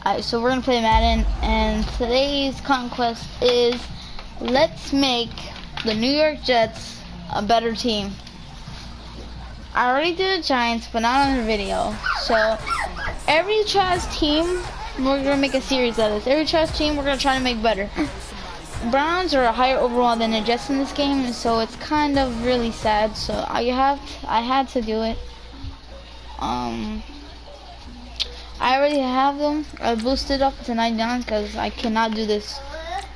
Alright, so we're gonna play Madden, and today's conquest is let's make the New York Jets a better team. I already did the Giants, but not on the video. So every trash team, we're gonna make a series of this. Every trash team, we're gonna try to make better. Browns are a higher overall than the Jets in this game, so it's kind of really sad. So I had to do it. I already have them. I boosted up to 99 because I cannot do this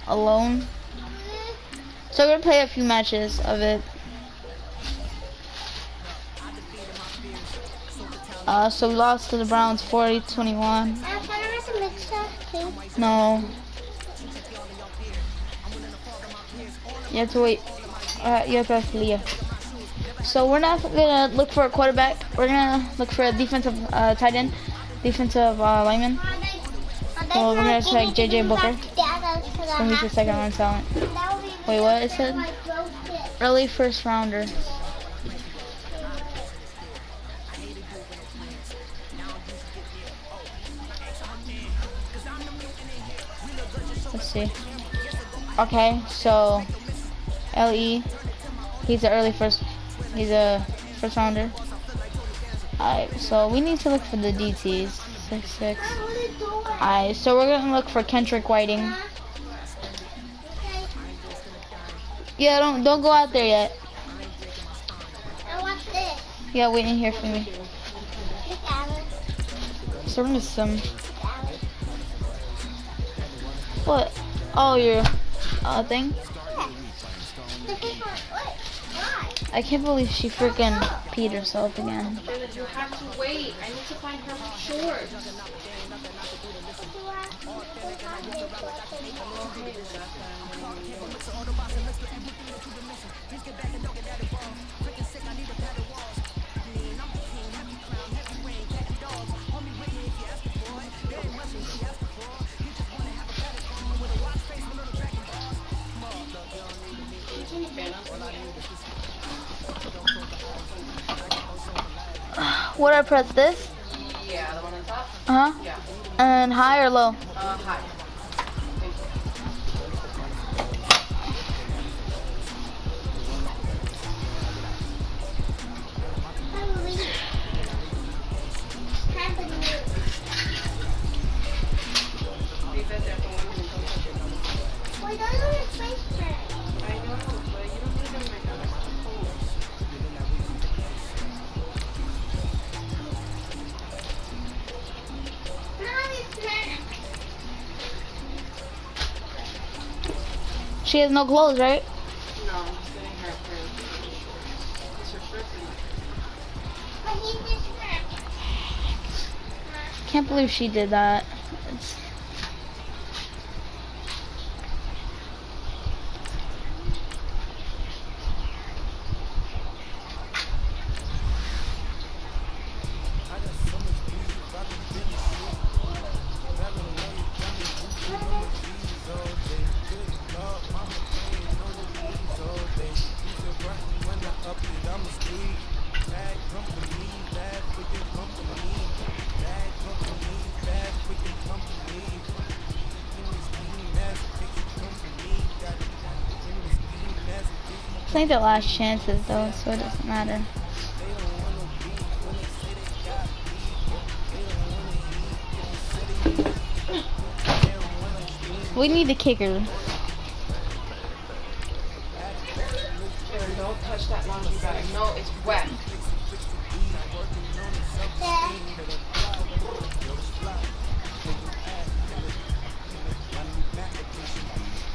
alone. So we're gonna play a few matches of it. So we lost to the Browns 40-21. No. You have to wait. You have to ask Leah. So we're not gonna look for a quarterback. We're gonna look for a defensive tight end, defensive lineman. So we're gonna take JJ Booker. So he's the second round talent. Wait, what it said? Early first rounder. Let's see. Okay, so LE, he's a first rounder. Alright, so we need to look for the DTs. 6'6". Alright, so we're gonna look for Kendrick Whiting. Yeah, don't go out there yet. Yeah, wait in here for me. So we're gonna some. What? Oh, your thing? I can't believe she freaking peed herself again. You have to wait. I need to find her shorts. What I press this? Yeah, the one on top? Uh-huh. Yeah. And high or low? High. She has no clothes, right? No, I'm just getting her It's her shirt. Can't believe she did that. It's... I think the last chances though, so it doesn't matter. We need the kicker. Don't touch that laundry bag. No, it's wet.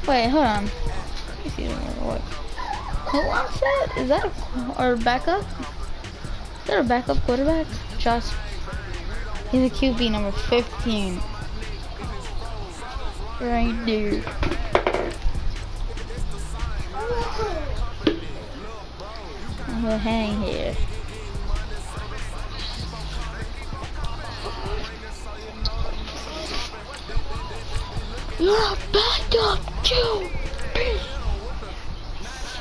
Wait, hold on. Let me see what. Who wants that? Is that our backup? Is that our backup quarterback? Josh. He's a QB number 15. Right there. We'll hang here. You're a backup QB.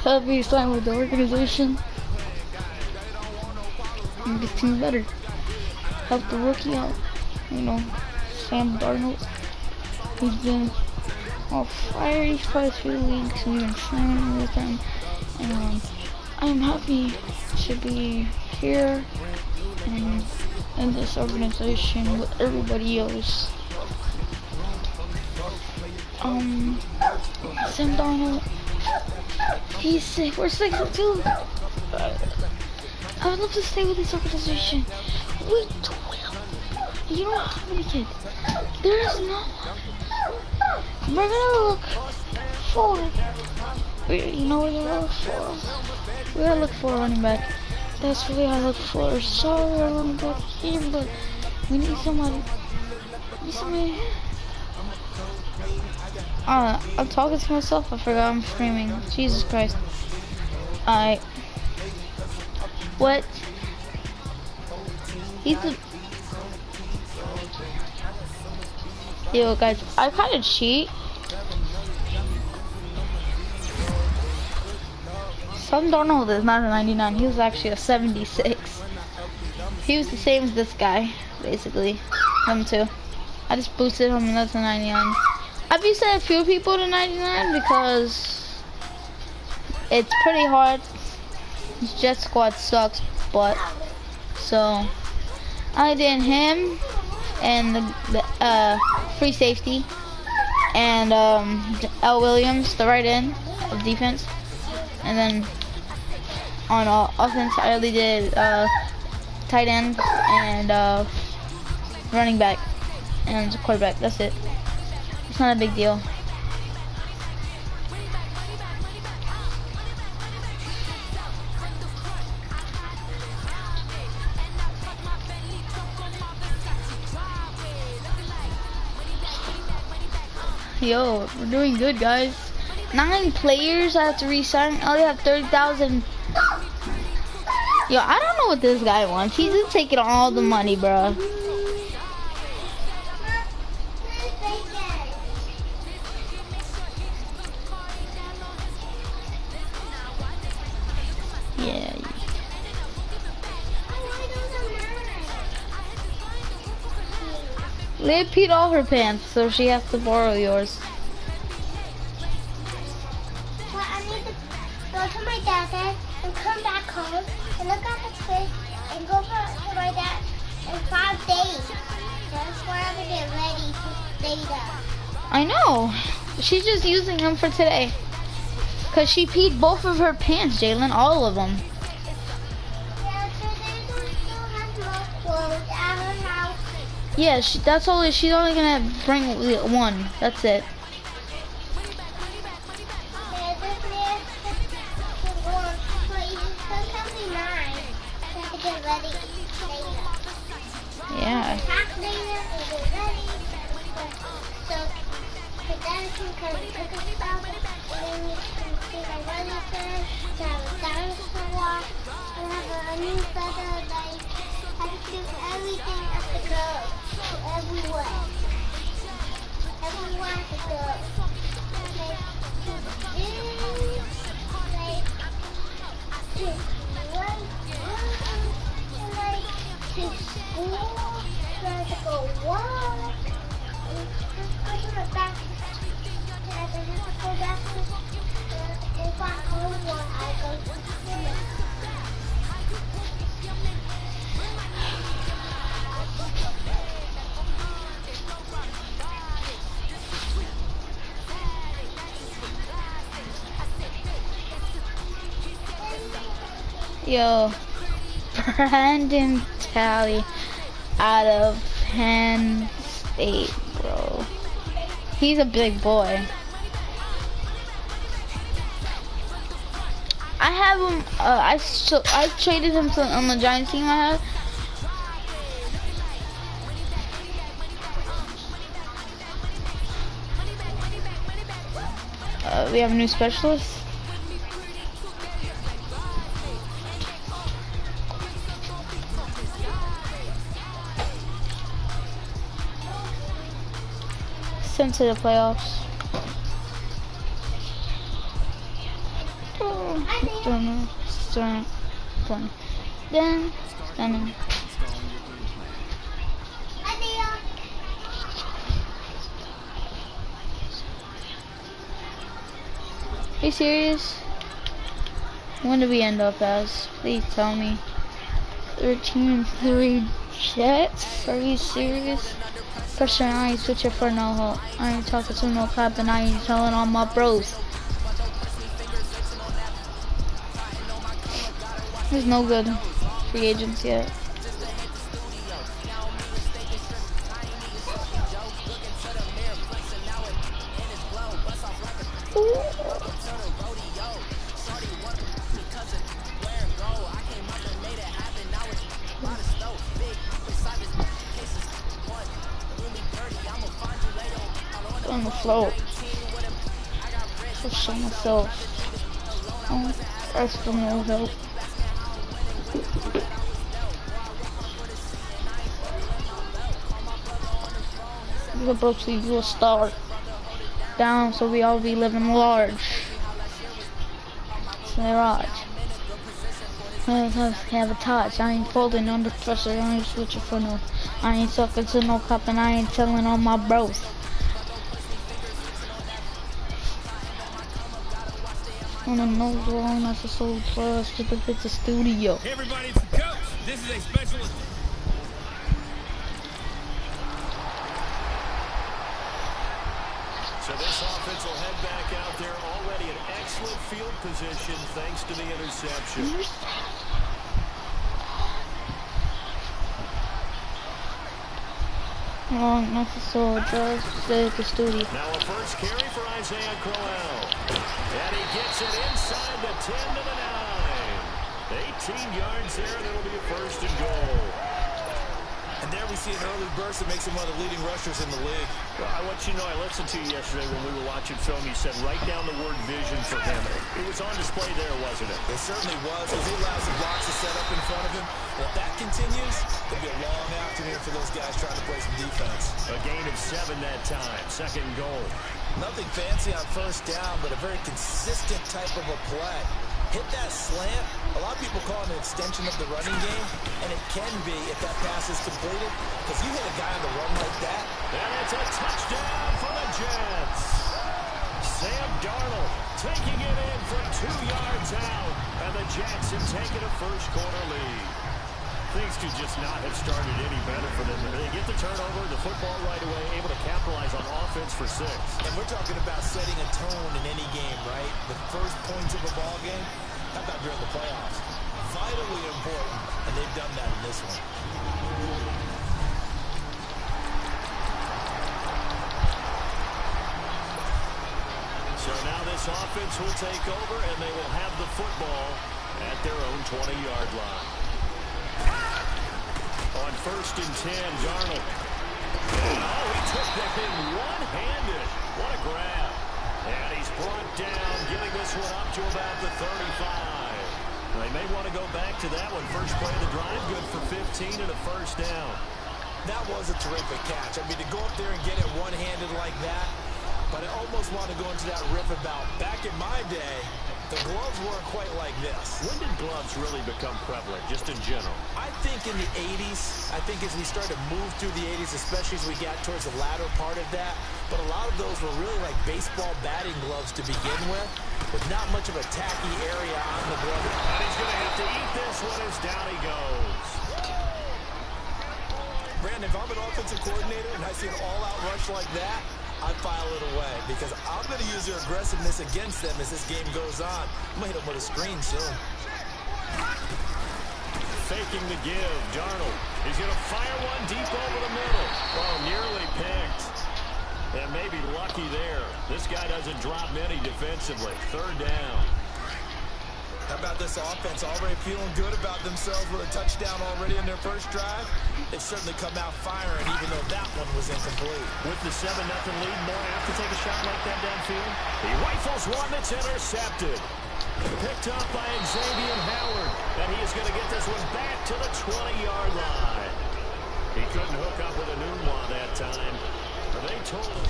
Help me sign with the organization. Make this team better. Help the rookie out. You know, Sam Darnold. He's been all fiery for a few weeks. We've been training with him, and I am happy to be here and in this organization with everybody else. Sam Darnold, he's sick. We're 6-2. I would love to stay with this organization. We 12. You don't have any kids. There is no one. We're gonna look for. You know what we're gonna look for? We're gonna look for a running back. That's what we gotta look for. Sorry, our running back here, but we need somebody. We need somebody. I'm talking to myself. I forgot I'm streaming. Jesus Christ. Alright. What? He's a... Yo, guys, I kind of cheat. Sam Darnold is not a 99. He was actually a 76. He was the same as this guy, basically. Him too. I just boosted him and that's a 99. I've used a few people to 99 because it's pretty hard. His jet squad sucks, but so I did him and the free safety and L. Williams, the right end of defense, and then on offense I only did tight end and running back and quarterback. That's it. It's not a big deal. Yo, we're doing good, guys. 9 players I have to resign. I only have 30,000. Yo, I don't know what this guy wants. He's just taking all the money, bro. Yeah. Leah peed all her pants, so she has to borrow yours. Well, I need to go to my dad and come back home and look at the fish and go to my dad in 5 days. That's why I'm gonna get ready to stay there. I know. She's just using them for today. Cause she peed both of her pants, Jalen, all of them. Yeah, so they still have more clothes at her house. Yeah, that's all. She's only gonna bring one. That's it. Yeah, this man is one, but you still can be mine. So I have to get ready later. Yeah. Pack later and get ready. So then can come pick us up and then we can see my relative, to have a dinosaur walk, and have a new feather, like, I have to do everything at the go, everywhere. Everywhere has to go. Like, to gym, like, to run, and like, to school, so I have to go walk. I have to go back to go back home when I go to school. Yo, Brandon Talley out of Penn State, bro. He's a big boy. I have him. I traded him on the Giants team I had. We have a new specialist. Sent to the playoffs. Then, Are you serious? When do we end up as? Please tell me. 13-3 Jets? Are you serious? Pressure, I ain't switching for no help. I ain't talking to no cop and I ain't telling all my bros. There's no good free agents yet. Ooh. On the floor. Push on myself. Oh, ask for no help. We're supposed to do a star. Down so we all be living large. Large. I have a touch. I ain't folding under pressure. I ain't switching for no. I ain't talking to no cop and I ain't telling all my bros. On the nose wrong, that's a soul plus. Just a bit of studio. Hey everybody, it's the coach. This is a special. So this offense will head back out there already in excellent field position thanks to the interception. Oh, not the soul, just the studio. Now a first carry for Isaiah Crowell. And he gets it inside the 10 to the 9. 18 yards there, and it'll be a first and goal. And there we see an early burst that makes him one of the leading rushers in the league. Well, I want you to know, I listened to you yesterday when we were watching film. You said write down the word vision for him. It was on display there, wasn't it? It certainly was, because he allows the blocks to set up in front of him. And if that continues, it'll be a long afternoon for those guys trying to play some defense. A gain of 7 that time. Second and goal. Nothing fancy on first down, but a very consistent type of a play. Hit that slant. A lot of people call it an extension of the running game, and it can be if that pass is completed, because you hit a guy on the run like that. And it's a touchdown for the Jets. Sam Darnold taking it in from 2 yards out, and the Jets have taken a first quarter lead. Things could just not have started any better for them. They get the turnover, the football right away, able to capitalize on offense for 6. And we're talking about setting a tone in any game, right? The first points of a ball game, how about during the playoffs? Vitally important, and they've done that in this one. So now this offense will take over, and they will have the football at their own 20-yard line. On first and 10, Darnold. Oh, he took that in one-handed. What a grab. And he's brought down, giving this one up to about the 35. They may want to go back to that one. First play of the drive, good for 15 and a first down. That was a terrific catch. I mean, to go up there and get it one-handed like that, but I almost want to go into that riff about back in my day, the gloves weren't quite like this. When did gloves really become prevalent, just in general? I think in the 80s. I think as we started to move through the 80s, especially as we got towards the latter part of that. But a lot of those were really like baseball batting gloves to begin with not much of a tacky area on the glove. And he's going to have to eat this one as down he goes. Brandon, if I'm an offensive coordinator and I see an all-out rush like that, I file it away because I'm going to use their aggressiveness against them as this game goes on. I'm going to hit them with a screen soon. Faking the give, Darnold. He's going to fire one deep over the middle. Oh, nearly picked. And maybe lucky there. This guy doesn't drop many defensively. Third down. How about this offense already feeling good about themselves with a touchdown already in their first drive? They've certainly come out firing, even though that one was incomplete. With the 7-0 lead, more have to take a shot like that downfield. He rifles one that's intercepted. Picked up by Xavier Howard, and he is going to get this one back to the 20-yard line. He couldn't hook up with a Nunwa that time. They told him.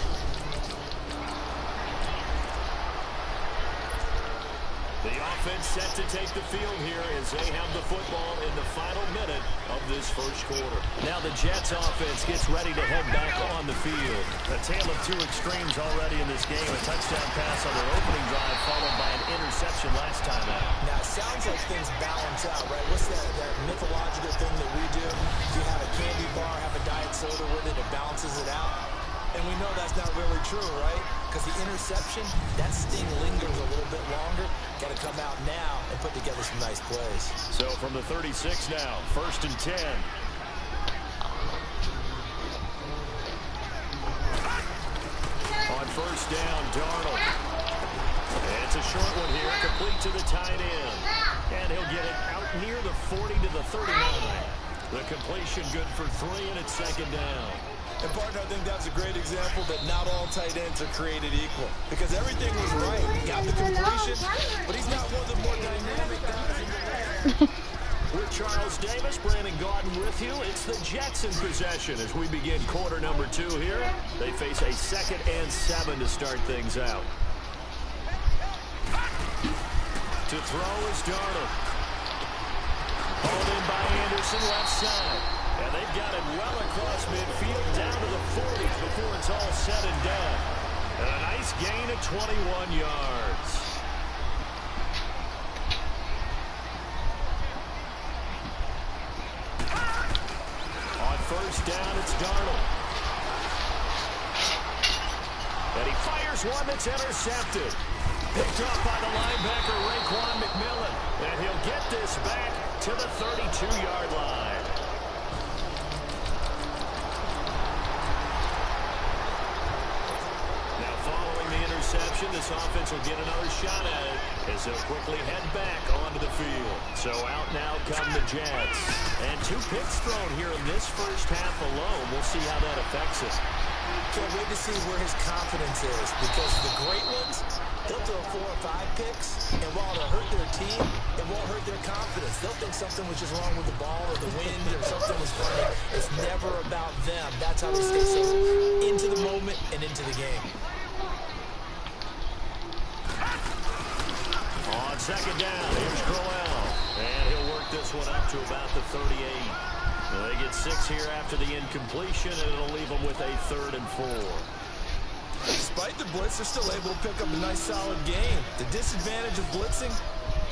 The offense set to take the field here as they have the football in the final minute of this first quarter. Now the Jets offense gets ready to head back on the field. A tale of two extremes already in this game. A touchdown pass on their opening drive followed by an interception last time out. Now, it sounds like things balance out, right? What's that mythological thing that we do? If you have a candy bar, have a diet soda with it, it balances it out. And we know that's not really true, right? Because the interception, that sting lingers a little bit longer. Got to come out now and put together some nice plays. So from the 36 now, 1st and 10. On 1st down, Darnold. And it's a short one here, complete to the tight end. And he'll get it out near the 40 to the 39. The completion good for 3, and it's 2nd down. And, partner, I think that's a great example that not all tight ends are created equal. Because everything was right. He got the completion, but he's not one of the more dynamic guys in the league. With Charles Davis, Brandon Gaudin with you. It's the Jets in possession as we begin quarter number 2 here. They face a 2nd and 7 to start things out. To throw is Darnold. Hauled in by Anderson, left side. And they've got it well across midfield down to the 40s before it's all said and done. And a nice gain of 21 yards. On 1st down, it's Darnold. And he fires one that's intercepted. Picked up by the linebacker, Raekwon McMillan. And he'll get this back to the 32-yard line. Now following the interception, this offense will get another shot at it as they'll quickly head back onto the field. So out now come the Jets. And 2 picks thrown here in this first half alone. We'll see how that affects us. Can't wait to see where his confidence is, because the great ones, they'll throw 4 or 5 picks, and while it'll hurt their team, it won't hurt their confidence. They'll think something was just wrong with the ball or the wind or something was funny. It's never about them. That's how they stay so into the moment and into the game. On 2nd down, here's Crowell. And he'll work this one up to about the 38. They get 6 here after the incompletion, and it'll leave them with a 3rd and 4. Despite the blitz, they're still able to pick up a nice, solid game. The disadvantage of blitzing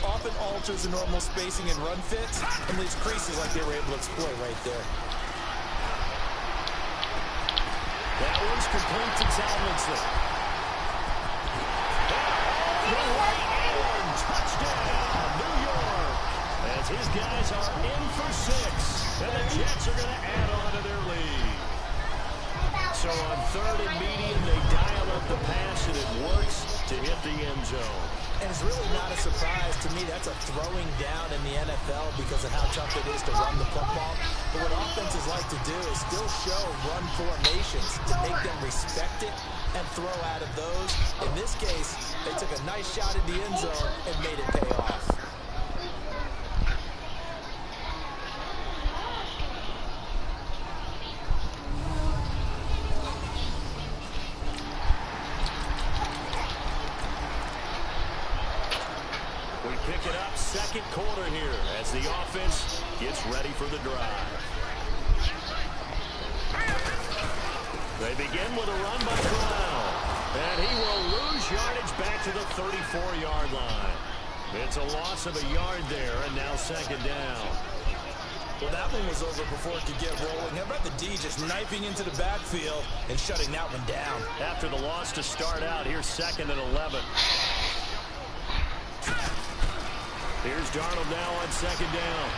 often alters the normal spacing and run fits and leaves creases like they were able to exploit right there. That one's complete to Tomlinson. The right end, touchdown, New York. As his guys are in for 6. And the Jets are going to add on to their lead. So on 3rd and medium, they dial up the pass, and it works to hit the end zone. And it's really not a surprise to me. That's a throwing down in the NFL because of how tough it is to run the football. But what offenses like to do is still show run formations to make them respect it and throw out of those. In this case, they took a nice shot at the end zone and made it pay off. Pick it up, 2nd quarter here as the offense gets ready for the drive. They begin with a run by Crowell, and he will lose yardage back to the 34-yard line. It's a loss of a yard there, and now 2nd down. Well, that one was over before it could get rolling. How about the D just knifing into the backfield and shutting that one down? After the loss to start out, here's 2nd and 11. Here's Darnold now on 2nd down.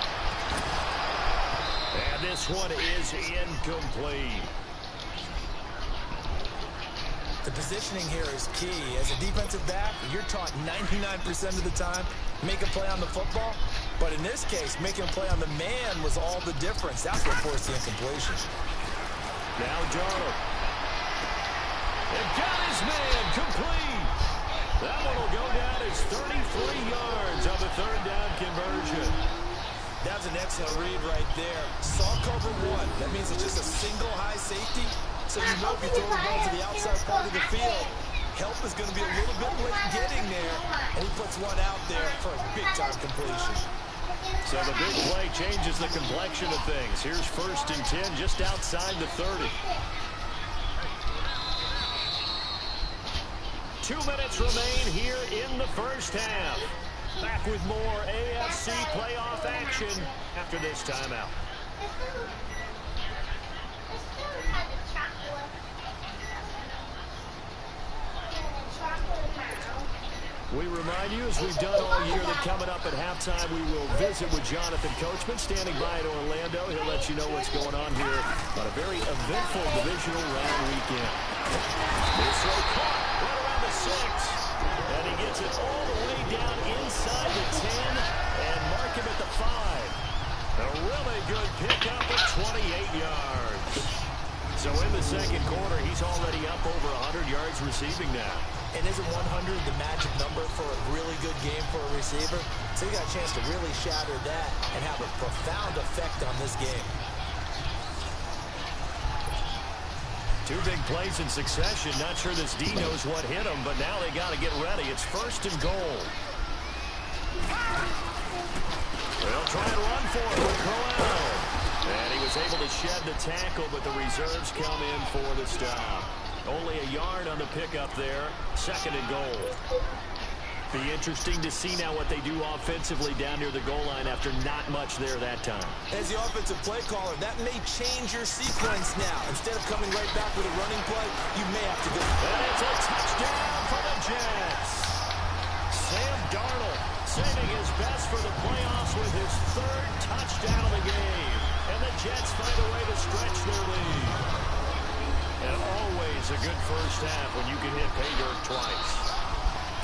And this one is incomplete. The positioning here is key. As a defensive back, you're taught 99% of the time, make a play on the football. But in this case, making a play on the man was all the difference. That's what forced the incompletion. Now Darnold. They've got his man complete. That one will go down as 33 yards on the 3rd down conversion. That's an excellent read right there. Saw cover 1. That means it's just a single high safety. So you know if you throw the ball to the outside part of the field, Help is going to be a little bit late getting there, and he puts one out there for a big-time completion. So the big play changes the complexion of things. Here's 1st and 10 just outside the 30. 2 minutes remain here in the first half. Back with more AFC playoff action after this timeout. We remind you, as we've done all year, that coming up at halftime, we will visit with Jonathan Coachman, standing by in Orlando. He'll let you know what's going on here on a very eventful divisional round weekend. This throw caught right around the 6. And he gets it all the way down inside the 10 and mark him at the 5. A really good pickup at 28 yards. So in the second quarter, he's already up over 100 yards receiving now. And isn't 100 the magic number for a really good game for a receiver? So you got a chance to really shatter that and have a profound effect on this game. 2 big plays in succession. Not sure this D knows what hit him, but now they got to get ready. It's 1st and goal. They'll try and run for it with Crowell. And he was able to shed the tackle, but the reserves come in for the stop. Only a yard on the pickup there. 2nd and goal. Be interesting to see now what they do offensively down near the goal line after not much there that time. As the offensive play caller, that may change your sequence now. Instead of coming right back with a running play, you may have to go. And it's a touchdown for the Jets. Sam Darnold saving his best for the playoffs with his 3rd touchdown of the game. And the Jets find a way to stretch their lead. And always a good first half when you can hit pay dirt twice.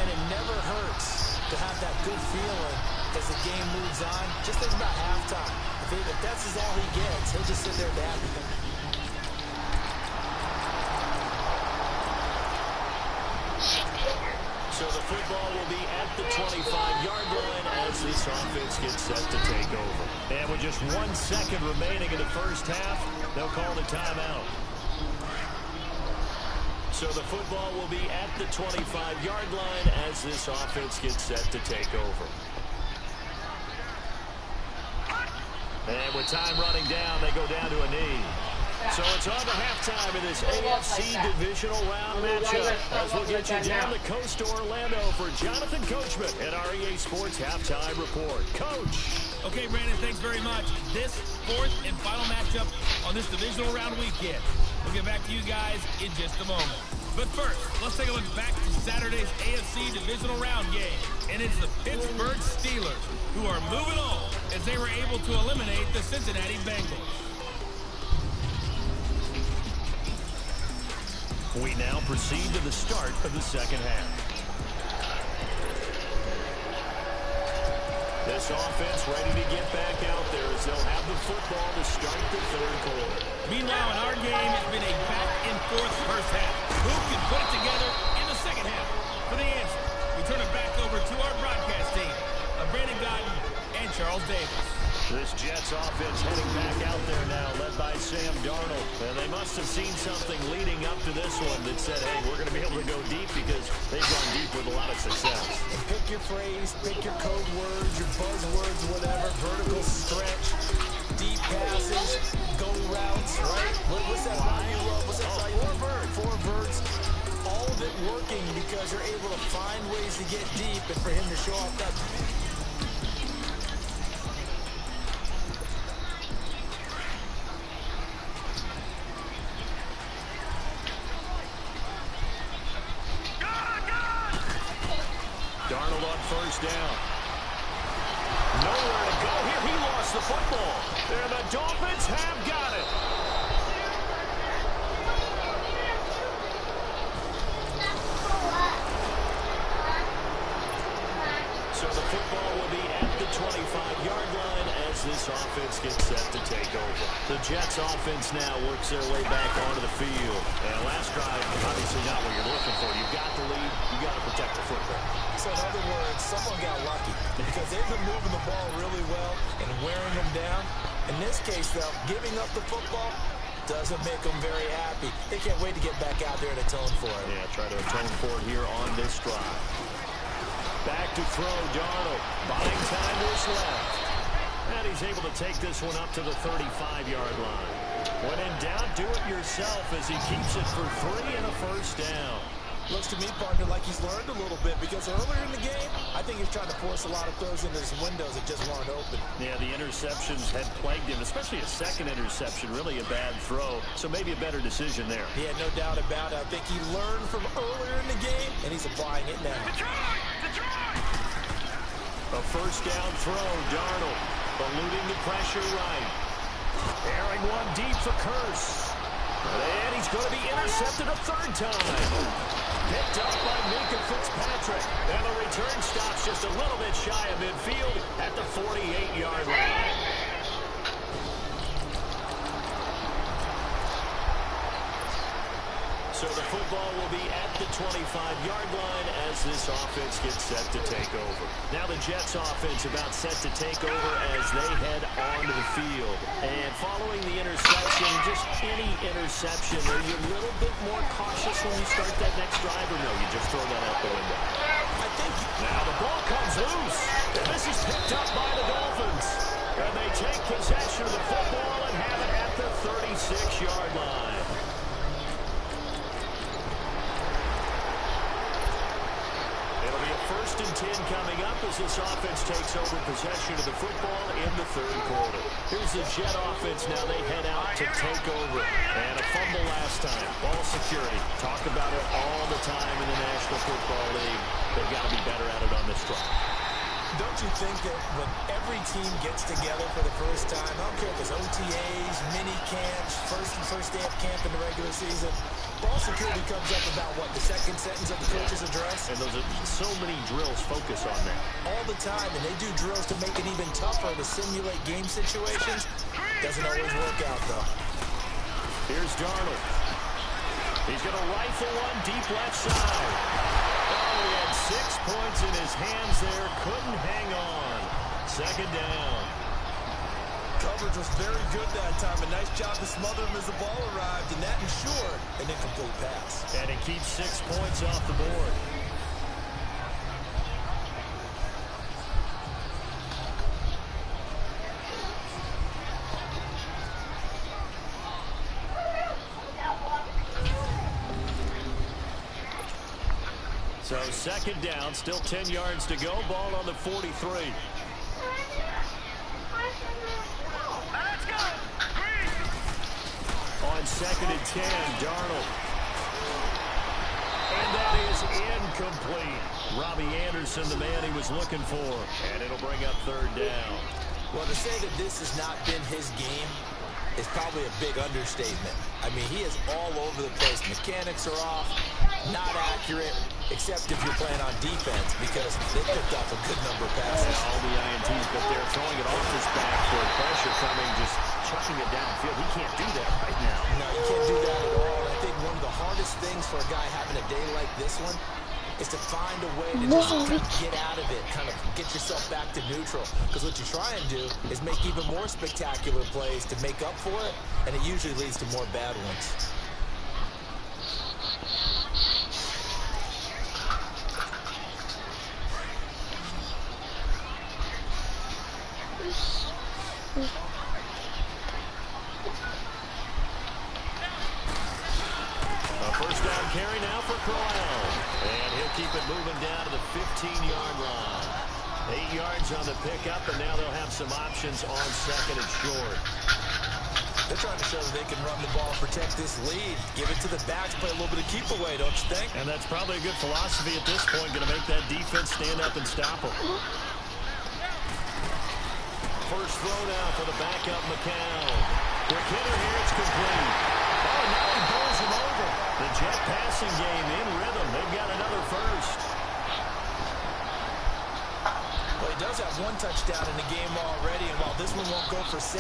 And it never hurts to have that good feeling as the game moves on. Just think about halftime. If that's all he gets, he'll just sit there and be happy. So the football will be at the 25-yard line as this offense gets set to take over. And with just 1 second remaining in the first half, they'll call the timeout. So the football will be at the 25-yard line as this offense gets set to take over. And with time running down, they go down to a knee. So it's on to halftime in this AFC divisional round matchup as we'll get you down the coast to Orlando for Jonathan Coachman at our EA Sports Halftime Report. Coach. Okay, Brandon, thanks very much. This 4th and final matchup on this divisional round weekend. We'll get back to you guys in just a moment. But first, let's take a look back to Saturday's AFC divisional round game. And it's the Pittsburgh Steelers who are moving on as they were able to eliminate the Cincinnati Bengals. We now proceed to the start of the second half. This offense ready to get back out there as they'll have the football to start the 3rd quarter. Meanwhile, in our game, it's been a back-and-forth first half. Who can put it together in the second half? For the answer, we turn it back over to our broadcast team of Brandon Godden and Charles Davis. This Jets offense heading back out there now, led by Sam Darnold. And they must have seen something leading up to this one that said, hey, we're going to be able to go deep because they've gone deep with a lot of success. And pick your phrase, pick your code words, your buzzwords, whatever, vertical stretch, deep passes, go routes, right? What's that line you love? What's that line? 4 birds. All of it working because you're able to find ways to get deep and for him to show off that. Darnold on first down. Nowhere to go here. He lost the football. And the Dolphins have got it. So the football will be at the 25-yard line as this offense gets set to take over. The Jets offense now works their way back onto the field. And last drive, obviously not what you're looking for. You've got the lead. You've got to protect the football. So in other words, someone got lucky because they've been moving the ball really well and wearing them down. In this case, though, giving up the football, Doesn't make them very happy. They can't wait to get back out there and atone for it. Yeah, try to atone for it here on this drive. Back to throw, Darnold. Buying time to his left. And he's able to take this one up to the 35-yard line. When in doubt, do it yourself as he keeps it for 3 and a first down. Looks to me, partner, like he's learned a little bit because earlier in the game, I think he's trying to force a lot of throws into his windows that just weren't open. Yeah, the interceptions had plagued him, especially a second interception, really a bad throw. So maybe a better decision there. Yeah, no doubt about it. I think he learned from earlier in the game, and he's applying it now. A first down throw, Darnold, eluding the pressure right. Airing one deep for Curse. And he's going to be intercepted a third time. Picked up by Minka Fitzpatrick. And the return stops just a little bit shy of midfield at the 48-yard line. So the football will be at the 25-yard line as this offense gets set to take over. Now the Jets offense about set to take over as they head onto the field. And following the interception, just any interception, are you a little bit more cautious when you start that next drive, or no, you just throw that out the window? I think now the ball comes loose, and this is picked up by the Dolphins. And they take possession of the football and have it at the 36-yard line. First and 10 coming up as this offense takes over possession of the football in the third quarter. Here's the Jet offense now. They head out to take over. And a fumble last time. Ball security. Talk about it all the time in the National Football League. They've got to be better at it on this drive. Don't you think that when every team gets together for the first time, I don't care if it's OTAs, mini camps, first day of camp in the regular season, ball security comes up about what, the second sentence of the coach's address? And those are so many drills focus on that. All the time, and they do drills to make it even tougher to simulate game situations. Doesn't always work out, though. Here's Darnold. He's going to rifle one deep left side. Oh, he had 6 points in his hands there. Couldn't hang on. Second down. Coverage was very good that time. A nice job to smother him as the ball arrived, and that ensured an incomplete pass. And it keeps 6 points off the board. So second down, still 10 yards to go. Ball on the 43. On second and 10, Darnold. And that is incomplete. Robbie Anderson, the man he was looking for. And it'll bring up third down. Well, to say that this has not been his game is probably a big understatement. I mean, he is all over the place. Mechanics are off, not accurate, except if you're playing on defense, because they picked off a good number of passes. Yeah, all the INTs, but they're throwing it off his back for pressure coming, just chucking it downfield. He can't do that right now. No, you can't do that at all. I think one of the hardest things for a guy having a day like this one is to find a way to just kind of get out of it, kind of get yourself back to neutral. Because what you try and do is make even more spectacular plays to make up for it, and it usually leads to more bad ones. A first down carry now for Crowell. And he'll keep it moving down to the 15-yard line. 8 yards on the pickup, and now they'll have some options on second and short. They're trying to show that they can run the ball, protect this lead, give it to the backs, play a little bit of keep away, don't you think? And that's probably a good philosophy at this point, going to make that defense stand up and stop them. First throw now for the backup, McCown. Quick hitter here, it's complete. Oh, now he bowls him over. The Jet passing game in rhythm. They've got another first. Well, he does have one touchdown in the game already, and while this one won't go for 6,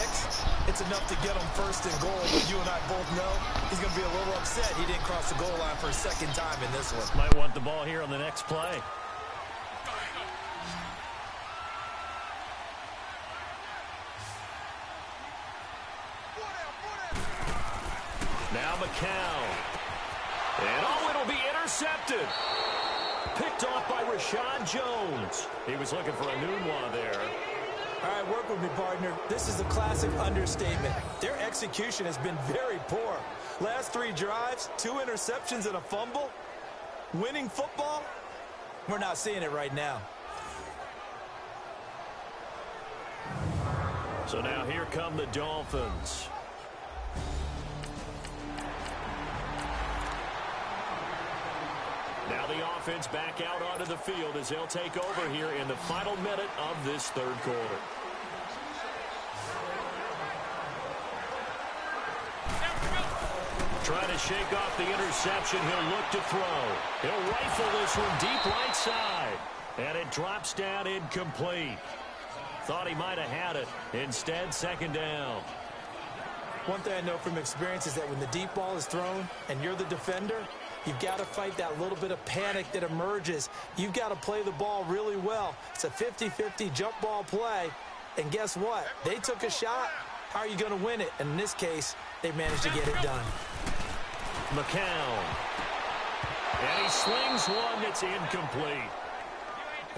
it's enough to get him first and goal. But you and I both know he's going to be a little upset he didn't cross the goal line for a second time in this one. Might want the ball here on the next play. McCown. And, oh, it'll be intercepted. Picked off by Rashad Jones. He was looking for a Nunwa there. All right, work with me, partner. This is a classic understatement. Their execution has been very poor. Last 3 drives, 2 interceptions and a fumble. Winning football? We're not seeing it right now. So now here come the Dolphins. Now the offense back out onto the field as they'll take over here in the final minute of this third quarter. Trying to shake off the interception. He'll look to throw. He'll rifle this one deep right side. And it drops down incomplete. Thought he might have had it. Instead, second down. One thing I know from experience is that when the deep ball is thrown and you're the defender, you've got to fight that little bit of panic that emerges. You've got to play the ball really well. It's a 50-50 jump ball play. And guess what? They took a shot. How are you going to win it? And in this case, they managed to get it done. McCown. And he slings one that's incomplete.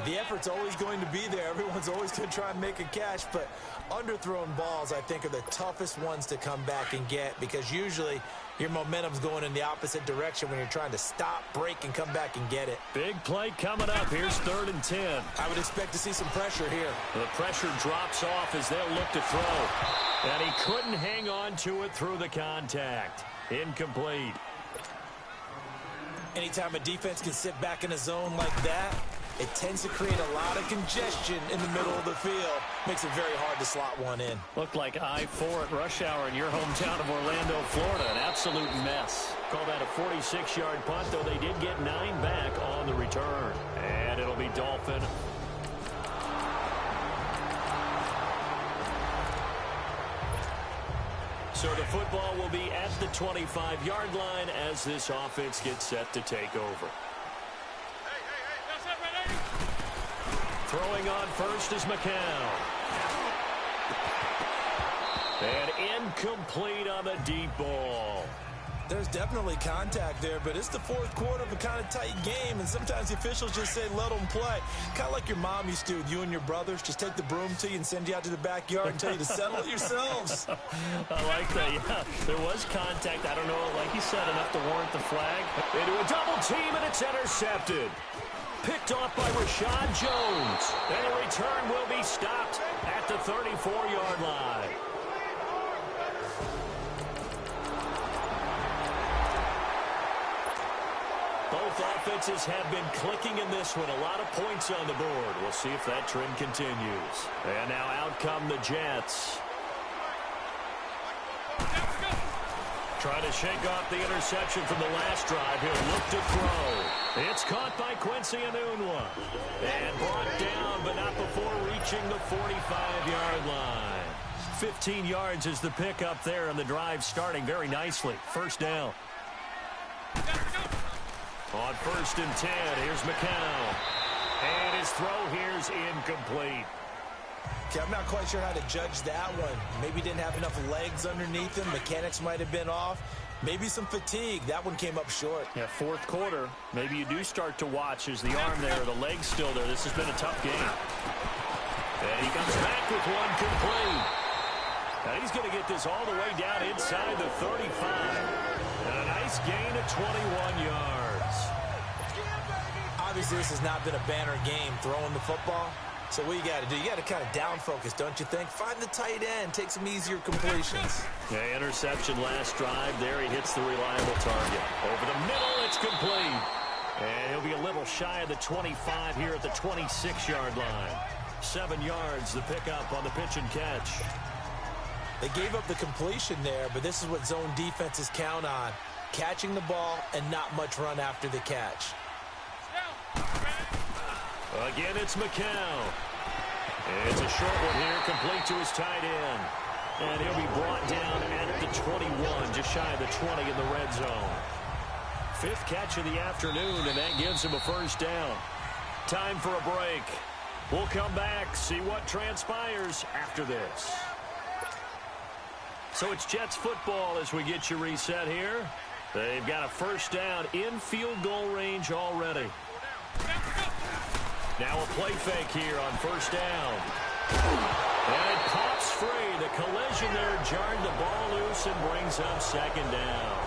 The effort's always going to be there. Everyone's always going to try and make a catch, but underthrown balls, I think, are the toughest ones to come back and get because usually your momentum's going in the opposite direction when you're trying to stop, break, and come back and get it. Big play coming up. Here's 3rd and 10. I would expect to see some pressure here. The pressure drops off as they'll look to throw. And he couldn't hang on to it through the contact. Incomplete. Anytime a defense can sit back in a zone like that, it tends to create a lot of congestion in the middle of the field. Makes it very hard to slot one in. Looked like I-4 at rush hour in your hometown of Orlando, Florida. An absolute mess. Call that a 46-yard punt, though they did get 9 back on the return. And it'll be Dolphin. So the football will be at the 25-yard line as this offense gets set to take over. Throwing on first is McCown. And incomplete on the deep ball. There's definitely contact there, but it's the 4th quarter of a kind of tight game, and sometimes the officials just say, let them play. Kind of like your mom used to with you and your brothers. Just take the broom to you and send you out to the backyard and tell you to settle it yourselves. I like that, yeah. There was contact. I don't know, like he said, enough to warrant the flag. Into a double team, and it's intercepted. Picked off by Rashad Jones. And the return will be stopped at the 34-yard line. Both offenses have been clicking in this one. A lot of points on the board. We'll see if that trend continues. And now out come the Jets. Trying to shake off the interception from the last drive. He'll look to throw. It's caught by Quincy Enunwa. And brought down, but not before reaching the 45-yard line. 15 yards is the pickup there, and the drive starting very nicely. First down. On 1st and 10, here's McCown. And his throw here's incomplete. Okay, I'm not quite sure how to judge that one. Maybe didn't have enough legs underneath him. Mechanics might have been off. Maybe some fatigue. That one came up short. Yeah, 4th quarter. Maybe you do start to watch as the arm there, the leg's still there. This has been a tough game. And he comes back with one complete. Now he's going to get this all the way down inside the 35. And a nice gain of 21 yards. Obviously, this has not been a banner game throwing the football. So what you got to do, you got to kind of down focus, don't you think? Find the tight end, take some easier completions. Yeah, interception last drive. There he hits the reliable target. Over the middle, it's complete. And he'll be a little shy of the 25 here at the 26-yard line. 7 yards, the pickup on the pitch and catch. They gave up the completion there, but this is what zone defenses count on. Catching the ball and not much run after the catch. Again, it's McCown. It's a short one here, complete to his tight end. And he'll be brought down at the 21, just shy of the 20 in the red zone. 5th catch of the afternoon, and that gives him a first down. Time for a break. We'll come back, see what transpires after this. So it's Jets football as we get you reset here. They've got a first down in field goal range already. Now a play fake here on first down. And it pops free. The collision there jarred the ball loose and brings up second down.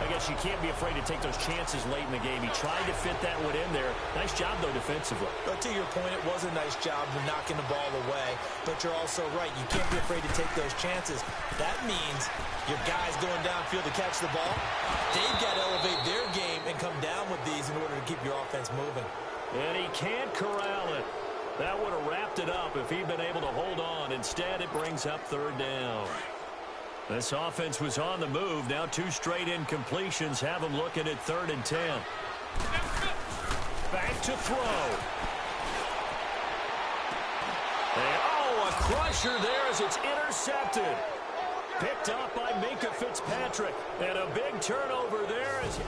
I guess you can't be afraid to take those chances late in the game. He tried to fit that one in there. Nice job, though, defensively. But to your point, it was a nice job of knocking the ball away. But you're also right. You can't be afraid to take those chances. That means your guys going downfield to catch the ball, they've got to elevate their game and come down with these in order to keep your offense moving. And he can't corral it. That would have wrapped it up if he'd been able to hold on. Instead, it brings up third down. This offense was on the move. Now 2 straight incompletions have them looking at 3rd and 10. Back to throw. And, a crusher there as it's intercepted. Picked up by Minkah Fitzpatrick. And a big turnover there as...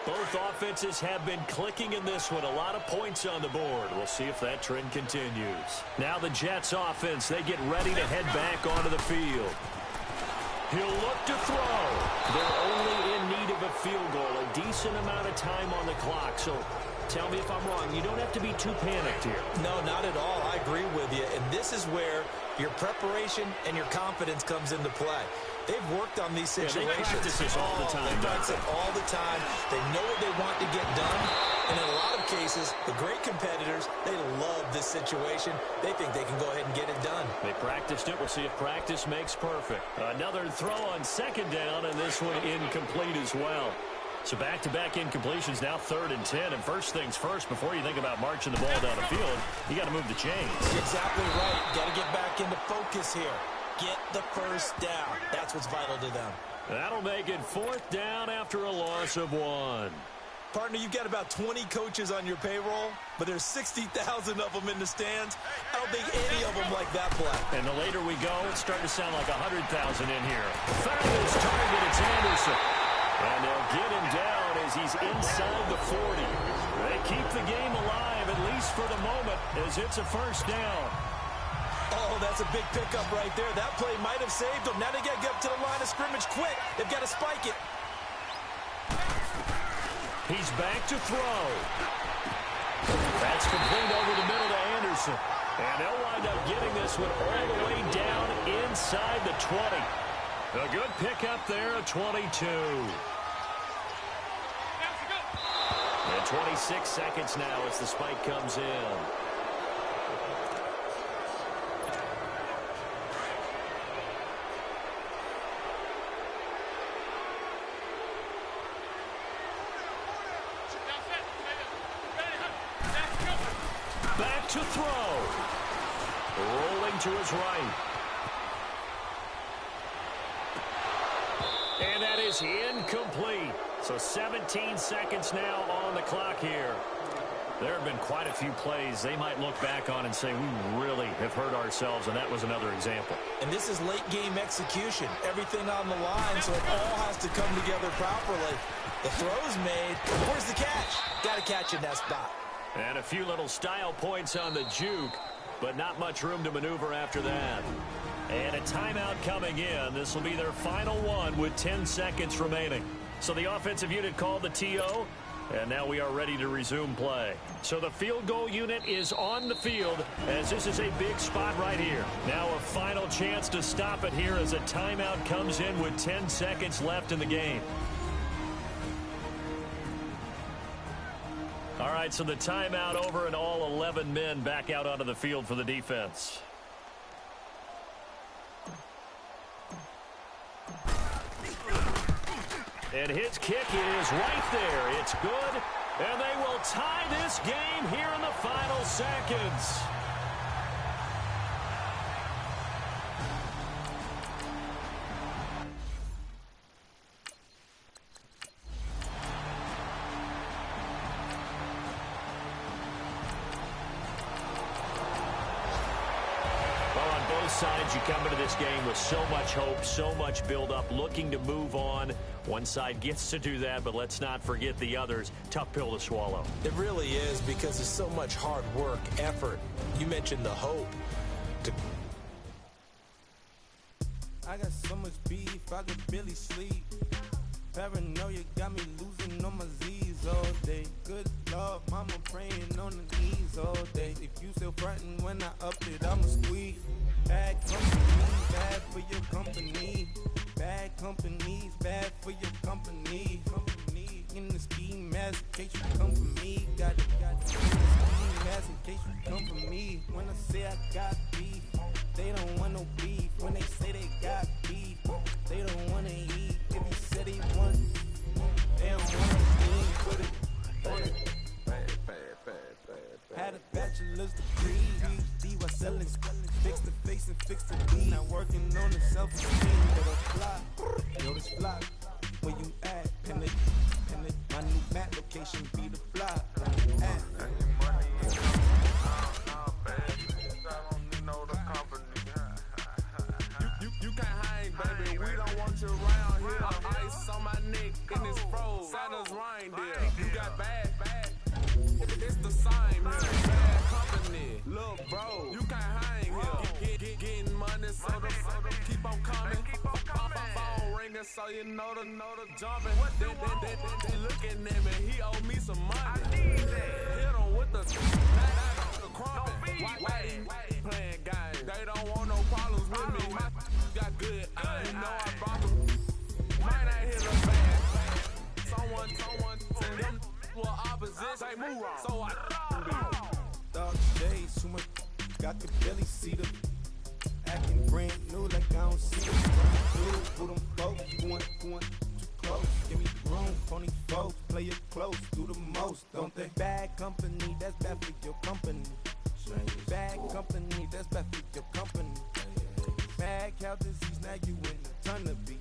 Both offenses have been clicking in this one. A lot of points on the board. We'll see if that trend continues. Now the Jets offense, they get ready to head back onto the field. He'll look to throw. They're only in need of a field goal. A decent amount of time on the clock. So tell me if I'm wrong. You don't have to be too panicked here. No, not at all. I agree with you. And this is where your preparation and your confidence comes into play. They've worked on these situations. They practice this all the time. They practice it all the time. They know what they want to get done. And in a lot of cases, the great competitors, they love this situation. They think they can go ahead and get it done. They practiced it. We'll see if practice makes perfect. Another throw on second down, and this one incomplete as well. So back-to-back incompletions, now 3rd and 10. And first things first, before you think about marching the ball down the field, you got to move the chains. Exactly right. Got to get back into focus here. Get the first down. That's what's vital to them. That'll make it 4th down after a loss of 1. Partner, you've got about 20 coaches on your payroll, but there's 60,000 of them in the stands. I don't think any of them like that play. And the later we go, it's starting to sound like 100,000 in here. Found his target, it's Anderson. And they'll get him down as he's inside the 40. They keep the game alive, at least for the moment, as it's a first down. Oh, that's a big pickup right there. That play might have saved them. Now they got to get up to the line of scrimmage quick. They've got to spike it. He's back to throw. That's complete over the middle to Anderson. And they'll wind up getting this one all the way down inside the 20. A good pickup there at 22. And 26 seconds now as the spike comes in. Back to throw. Rolling to his right. And that is incomplete. So 17 seconds now on the clock here. There have been quite a few plays they might look back on and say, we really have hurt ourselves, and that was another example. And this is late game execution. Everything on the line, so it all has to come together properly. The throw's made. Where's the catch? Got to catch in that spot. And a few little style points on the juke, but not much room to maneuver after that. And a timeout coming in. This will be their final one with 10 seconds remaining. So the offensive unit called the TO, and now we are ready to resume play. So the field goal unit is on the field as this is a big spot right here. Now a final chance to stop it here as a timeout comes in with 10 seconds left in the game. All right, so the timeout over and all 11 men back out onto the field for the defense. And his kick is right there. It's good, and they will tie this game here in the final seconds. Sides, you come into this game with so much hope, so much build-up, looking to move on. One side gets to do that, but let's not forget the others. Tough pill to swallow. It really is, because there's so much hard work, effort. You mentioned the hope. I got so much beef, I could barely sleep. Paranoia got me losing on my Z's all day. Good Lord, mama praying on the knees all day. If you still frontin' when I up it, I'ma squeeze. Bad company, bad for your company. Bad companies, bad for your company. Company in the ski mask, in case you come for me. Got it in the ski mask, in case you come for me. When I say I got beef, they don't want no beef. When they say they got beef, they don't wanna eat. If you said he want, they don't wanna eat. Put it on it. Had a bachelor's degree, PhD while selling. Fix the face and fix the D. Now working on the self-esteem. Yo, fly, yo, this fly. Where you at? Pin it. My new map location be the fly. You can't hang, baby. We don't want you around here. Ice on my neck and it's froze. Santa's reindeer. You got bad. It's the same here. Bad company, look, bro. You can't hang here. Getting money, so the keep on coming. Phone ringing, so you know the jumping. They looking at me. He owe me some money. I need that. Hit him with the crumping. Why playing games? They don't want no problems with me. My got good. You know I brought them. Might not hit a bad. Someone, them were opposite. They move wrong. So I dark shades, too much. I could barely see them. Acting brand new like I don't see them. Who them folks going too close. Give me room, phony folks. Play it close, do the most, don't they? Bad company, that's bad for your company. Bad company, that's bad for your company. Bad cow disease, now you in a ton of beef.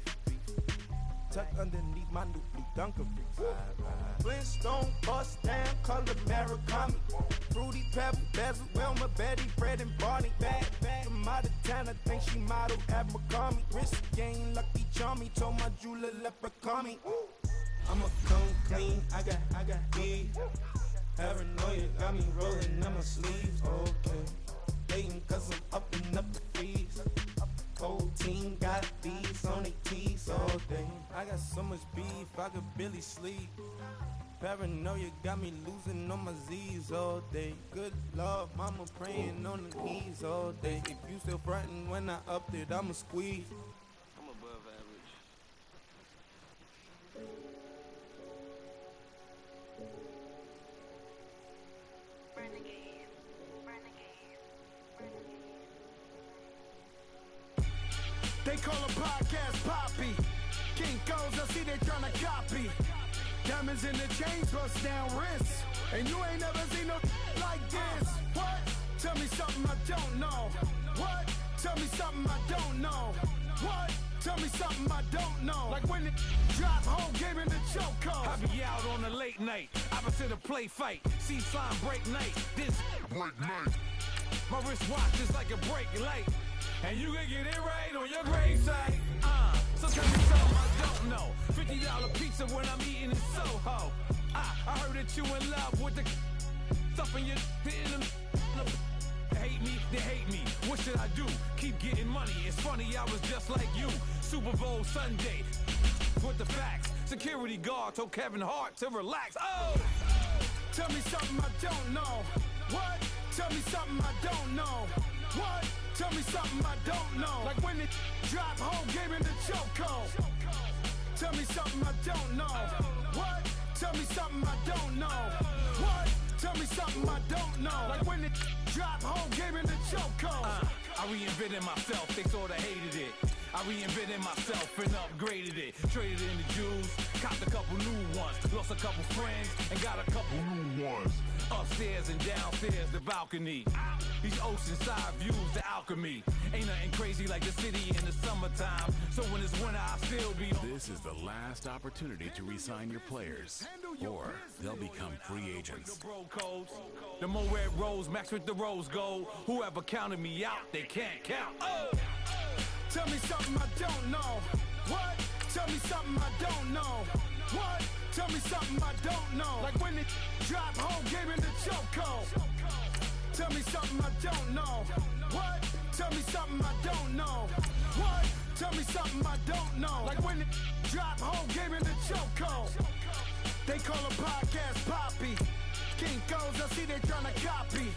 Tuck underneath my new blue Dunkaroos. Flintstone, bust down, color Murakami. Fruity Pebble, Bezel, Wilma, Betty, Fred, and Barney. Bad from out of town, I think she modeled at McCarmy. Wrist game, lucky charmy, told my jeweler leprechaun. I'ma come clean, I got heat. Paranoia got me rolling in my sleeves, okay. Hating cause I'm upping up the fees. Whole team got these on their teeth all day. I got so much beef, I could barely sleep. Paranoia got me losing on my Z's all day. Good Lord, mama praying on the knees all day. If you still frontin' when I up it, I'ma squeeze. I'm above average. They call a podcast Poppy. Kinkos, I see they tryna copy. Diamonds in the chains, bust down wrists. And you ain't never seen no like this. What? Tell me something I don't know. What? Tell me something I don't know. What? Tell me something I don't know. Like when it drop, whole game in the chokehold. I be out on a late night, opposite a play fight. See slime break night, this break night. My wristwatch is like a break light. And you can get it right on your gravesite. So tell me something I don't know. $50 pizza when I'm eating in Soho. I heard that you in love with the stuff in your hate me, they hate me. What should I do? Keep getting money. It's funny, I was just like you. Super Bowl Sunday with the facts. Security guard told Kevin Hart to relax. Oh! Tell me something I don't know. What? Tell me something I don't know. What? Tell me something I don't know. Like when it drop, whole game in the chokehold. Tell me something I don't know. What? Tell me something I don't know. What? Tell me something I don't know. Like when it drop, whole game in the chokehold. I reinvented myself, they sorta hated it. I reinvented myself and upgraded it. Traded in the Jews, copped a couple new ones. Lost a couple friends and got a couple new ones. Upstairs and downstairs, the balcony. These oceanside views, the alchemy. Ain't nothing crazy like the city in the summertime. So when it's winter, I'll still be on. This is the last opportunity to re-sign your players, or they'll become free agents. The more red rose, max with the rose gold. Whoever counted me out, they can't count. Oh! Tell me something I don't know. What? Tell me something I don't know. What? Tell me something I don't know. Like when it drop, whole game in the chokehold. Tell me something I don't know. What? Tell me something I don't know. What? Tell me something I don't know. Like when the drop whole game in the chokehold. They call a podcast Poppy. King goes, I see they tryna copy.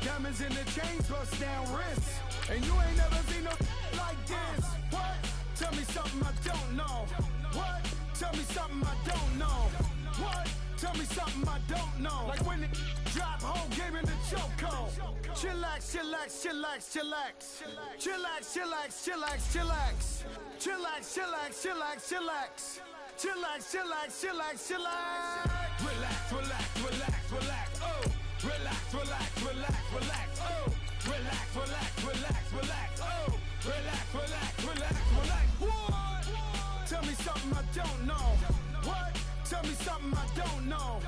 Diamonds in the chains, bust down wrists. And you ain't never seen no like this. What? Tell me something I don't know. What? Tell me something I don't know. What? Tell me something I don't know. Like when it drop whole game in the chokehold. Chillax, chillax, chillax, chillax. Chillax, chillax, chillax, chillax. Chillax, chillax, chillax, chillax. Chillax, chillax, chillax, chillax. Relax, relax, relax, relax. Oh. Relax, relax, relax, relax. Oh. Relax, relax, relax, relax. Oh. Relax, relax, relax, relax. What? Tell me something I don't know. What? Tell me something I don't know.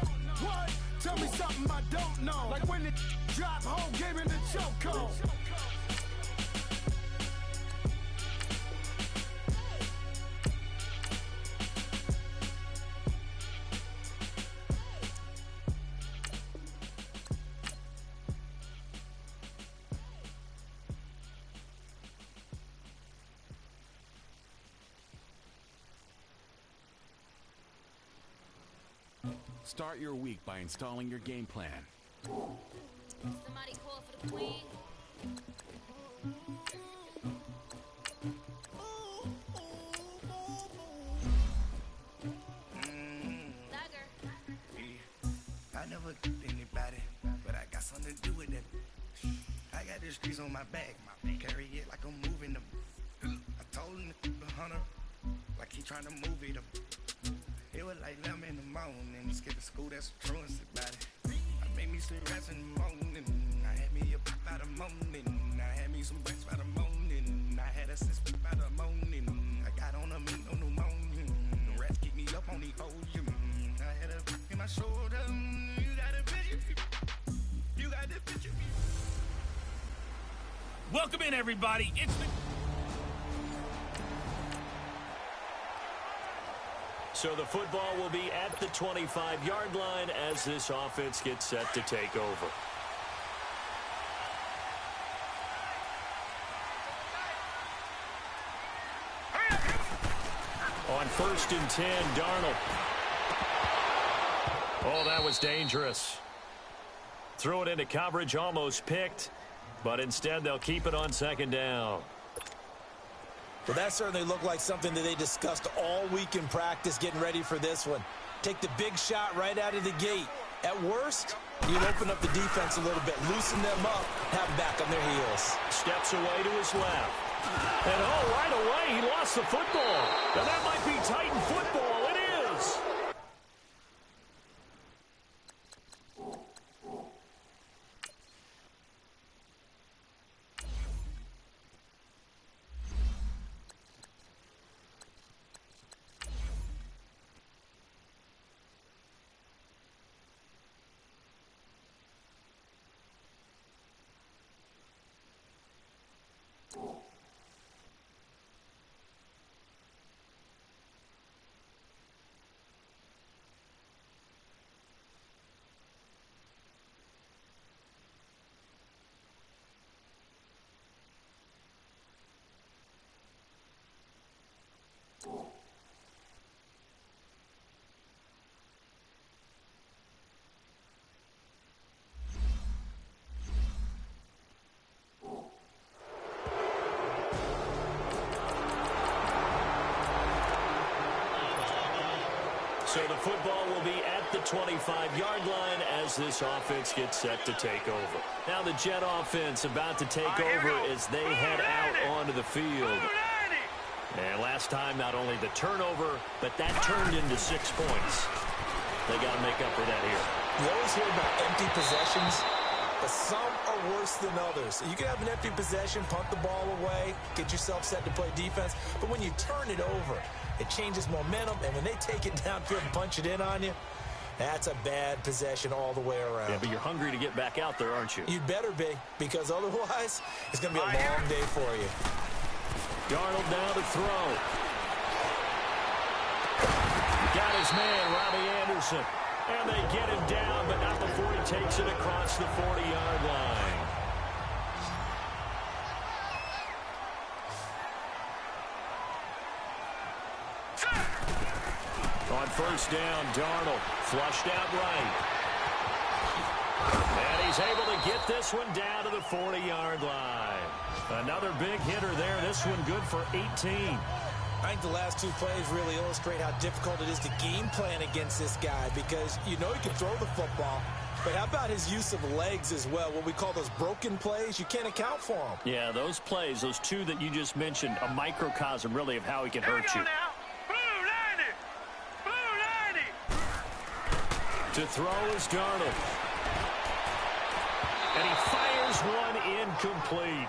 What? Tell me something I don't know. Like when it drop whole game in the chokehold. Start your week by installing your game plan. Somebody call for the queen. I never did anybody, but I got something to do with it. I got the streets on my back, carry it like I'm moving them. I told him the hunter, like he trying to move it up. It was like 11 in the morning, skipping school, that's a truancy about it. I made me some rats in the morning, I had me a pop by the morning, I had me some breaks by the morning, I had a six by the morning, I got on a meat on pneumonia, the rats keep me up on the podium, I had a in my shoulder, you got a picture, you got the picture. Welcome in, everybody. It's the... So the football will be at the 25-yard line as this offense gets set to take over. On 1st and 10, Darnold. Oh, that was dangerous. Threw it into coverage, almost picked, but instead they'll keep it on 2nd down. Well, that certainly looked like something that they discussed all week in practice getting ready for this one. Take the big shot right out of the gate. At worst, you'd open up the defense a little bit, loosen them up, have them back on their heels. Steps away to his left. And oh, right away, he lost the football. Now that might be Titan football. It is. So the football will be at the 25-yard line as this offense gets set to take over. Now the Jet offense about to take over as they head out onto the field. And last time, not only the turnover, but that turned into 6 points. They got to make up for that here. You always hear about empty possessions, but some are worse than others. You can have an empty possession, punt the ball away, get yourself set to play defense, but when you turn it over, it changes momentum, and when they take it downfield and punch it in on you, that's a bad possession all the way around. Yeah, but you're hungry to get back out there, aren't you? You'd better be, because otherwise, it's going to be a long day for you. Darnold now to throw. Got his man, Robbie Anderson. And they get him down, but not before he takes it across the 40-yard line. On first down, Darnold flushed out right. And he's able to get this one down to the 40-yard line. Another big hitter there. This one good for 18. I think the last two plays really illustrate how difficult it is to game plan against this guy because you know he can throw the football, but how about his use of legs as well? What we call those broken plays, you can't account for them. Yeah, those plays, those two that you just mentioned, a microcosm really of how he can hurt you. To throw is Darnold. And he fires one incomplete.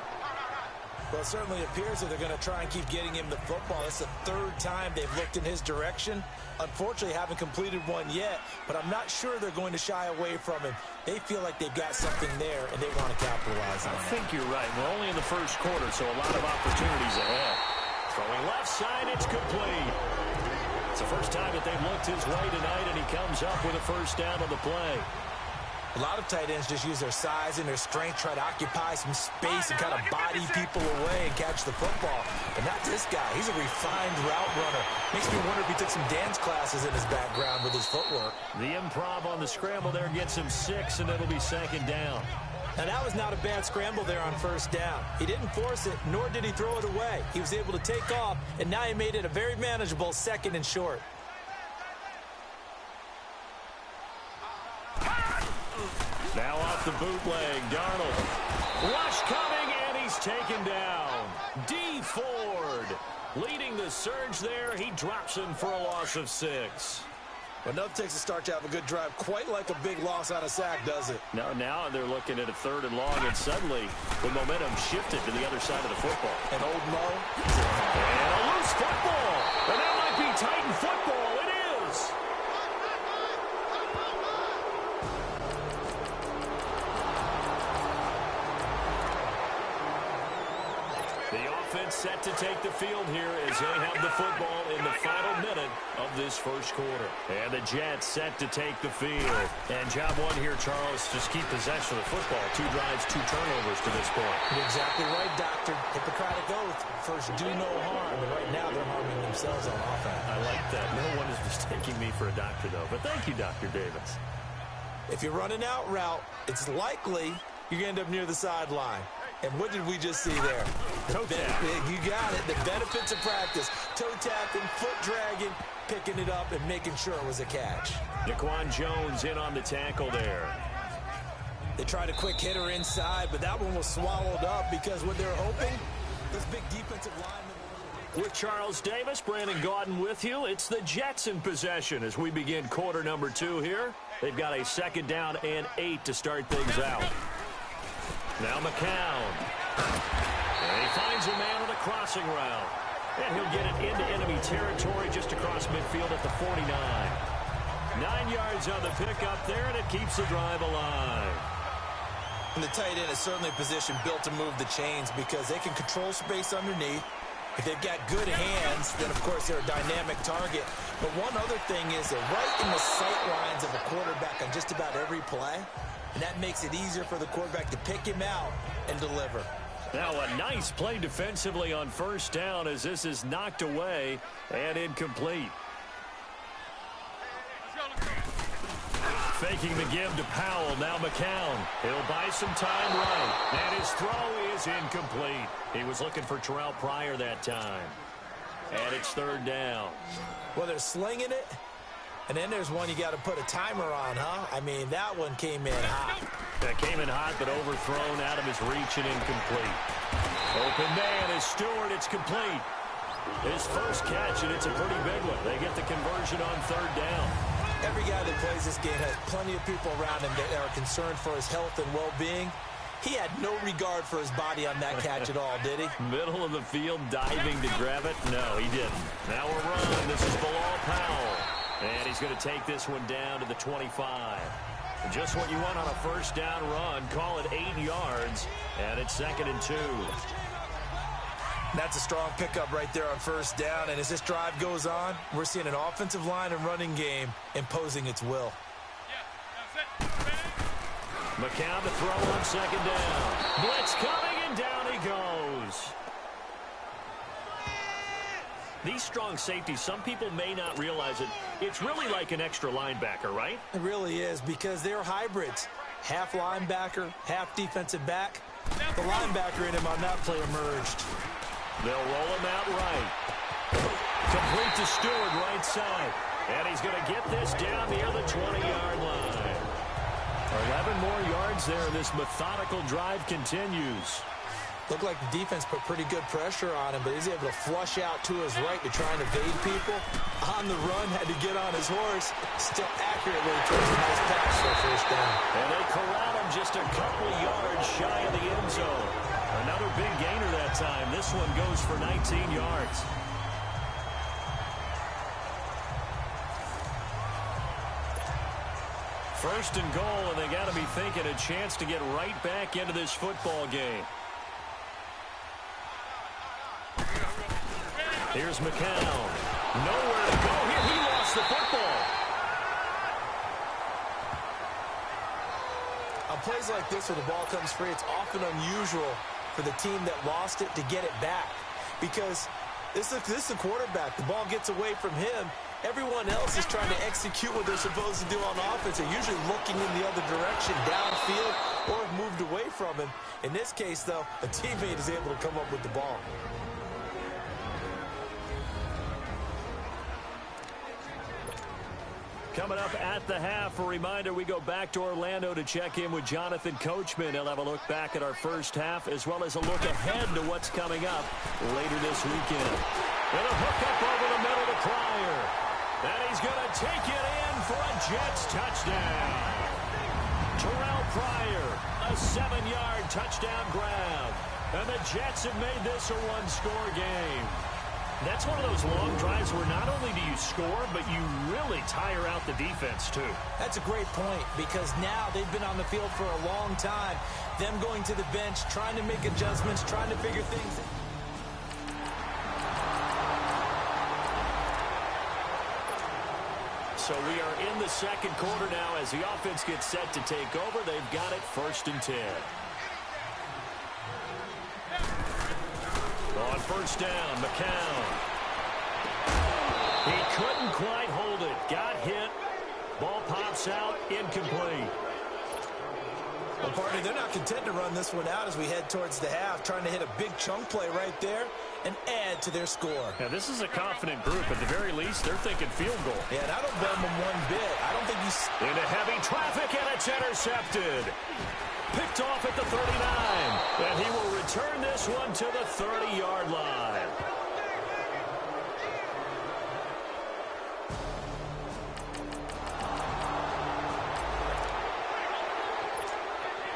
Well, it certainly appears that they're going to try and keep getting him the football. It's the third time they've looked in his direction. Unfortunately, haven't completed one yet, but I'm not sure they're going to shy away from him. They feel like they've got something there, and they want to capitalize on it. I think you're right. We're only in the first quarter, so a lot of opportunities ahead. Throwing left side, it's complete. It's the first time that they've looked his way tonight, and he comes up with a first down on the play. A lot of tight ends just use their size and their strength, try to occupy some space and kind of body people away and catch the football. But not this guy. He's a refined route runner. Makes me wonder if he took some dance classes in his background with his footwork. The improv on the scramble there gets him 6, and it'll be second down. Now, that was not a bad scramble there on first down. He didn't force it, nor did he throw it away. He was able to take off, and now he made it a very manageable second and short. Now off the bootleg, Darnold. Rush coming, and he's taken down. D. Ford leading the surge there. He drops him for a loss of 6. Well, nothing takes a start to have a good drive quite like a big loss on a sack, does it? No, now they're looking at a 3rd and long, and suddenly the momentum shifted to the other side of the football. And Old Mo. And a loose football. And that might be Titan football. It is. The offense set to take the field here as they have the football in the final minute of this first quarter. And the Jets set to take the field. And job one here, Charles, just keep possession of the football. 2 drives, 2 turnovers to this point. You're exactly right, Doctor. Hippocratic oath. First, do no harm. And right now, they're harming themselves on offense. I like that. No one is mistaking me for a doctor, though. But thank you, Dr. Davis. If you're running out route, it's likely you're going to end up near the sideline. And what did we just see there? Toe tap. You got it. The benefits of practice. Toe tapping, foot dragging, picking it up, and making sure it was a catch. Daquan Jones in on the tackle there. They tried a quick hitter inside, but that one was swallowed up because what they're hoping, those big defensive linemen. With Charles Davis, Brandon Gaudin with you. It's the Jets in possession as we begin quarter number 2 here. They've got a 2nd down and 8 to start things out. Now McCown. And he finds a man on a crossing route. And he'll get it into enemy territory just across midfield at the 49. 9 yards on the pickup there, and it keeps the drive alive. And the tight end is certainly a position built to move the chains because they can control space underneath. If they've got good hands, then, of course, they're a dynamic target. But one other thing is they're right in the sight lines of a quarterback on just about every play. And that makes it easier for the quarterback to pick him out and deliver. Now a nice play defensively on first down as this is knocked away and incomplete. Faking the give to Powell. Now McCown. He'll buy some time right. And his throw is incomplete. He was looking for Terrell Pryor that time. And it's 3rd down. Well, they're slinging it. And then there's one you got to put a timer on, huh? I mean, that one came in hot. That came in hot, but overthrown out of his reach and incomplete. Open man is Stewart. It's complete. His first catch, and it's a pretty big one. They get the conversion on 3rd down. Every guy that plays this game has plenty of people around him that are concerned for his health and well-being. He had no regard for his body on that catch at all, did he? Middle of the field, diving to grab it. No, he didn't. Now a run. This is Bilal Powell. And he's going to take this one down to the 25. Just what you want on a first down run. Call it 8 yards, and it's 2nd and 2. That's a strong pickup right there on first down. And as this drive goes on, we're seeing an offensive line and running game imposing its will. McCown to throw on second down. Blitz coming, and down he goes. These strong safeties, some people may not realize it. It's really like an extra linebacker, right? It really is, because they're hybrids. Half linebacker, half defensive back. The linebacker in him on that play emerged. They'll roll him out right. Complete to Stewart, right side. And he's going to get this down near the 20-yard line. 11 more yards there. This methodical drive continues. Looked like the defense put pretty good pressure on him, but he's able to flush out to his right to try and evade people. On the run, had to get on his horse. Still accurately throws a nice pass for a first down. And they corral him just a couple yards shy of the end zone. Another big gainer that time. This one goes for 19 yards. First and goal, and they got to be thinking a chance to get right back into this football game. Here's McCown. Nowhere to go here. He lost the football. On plays like this where the ball comes free, it's often unusual for the team that lost it to get it back. Because this is a quarterback. The ball gets away from him. Everyone else is trying to execute what they're supposed to do on offense. They're usually looking in the other direction, downfield, or have moved away from him. In this case, though, a teammate is able to come up with the ball. Coming up at the half, a reminder, we go back to Orlando to check in with Jonathan Coachman. He'll have a look back at our first half, as well as a look ahead to what's coming up later this weekend. And a hook up over the middle to Pryor. And he's going to take it in for a Jets touchdown. Terrell Pryor, a 7-yard touchdown grab. And the Jets have made this a one-score game. That's one of those long drives where not only do you score, but you really tire out the defense, too. That's a great point, because now they've been on the field for a long time. Them going to the bench, trying to make adjustments, trying to figure things out. So we are in the second quarter now as the offense gets set to take over. They've got it 1st and 10. On first down, McCown. He couldn't quite hold it. Got hit. Ball pops out. Incomplete. Well, partner, they're not content to run this one out as we head towards the half, trying to hit a big chunk play right there and add to their score. Now, this is a confident group. At the very least, they're thinking field goal. Yeah, and I don't blame them one bit. I don't think he's... Into heavy traffic, and it's intercepted. Picked off at the 39. And he will return this one to the 30-yard line.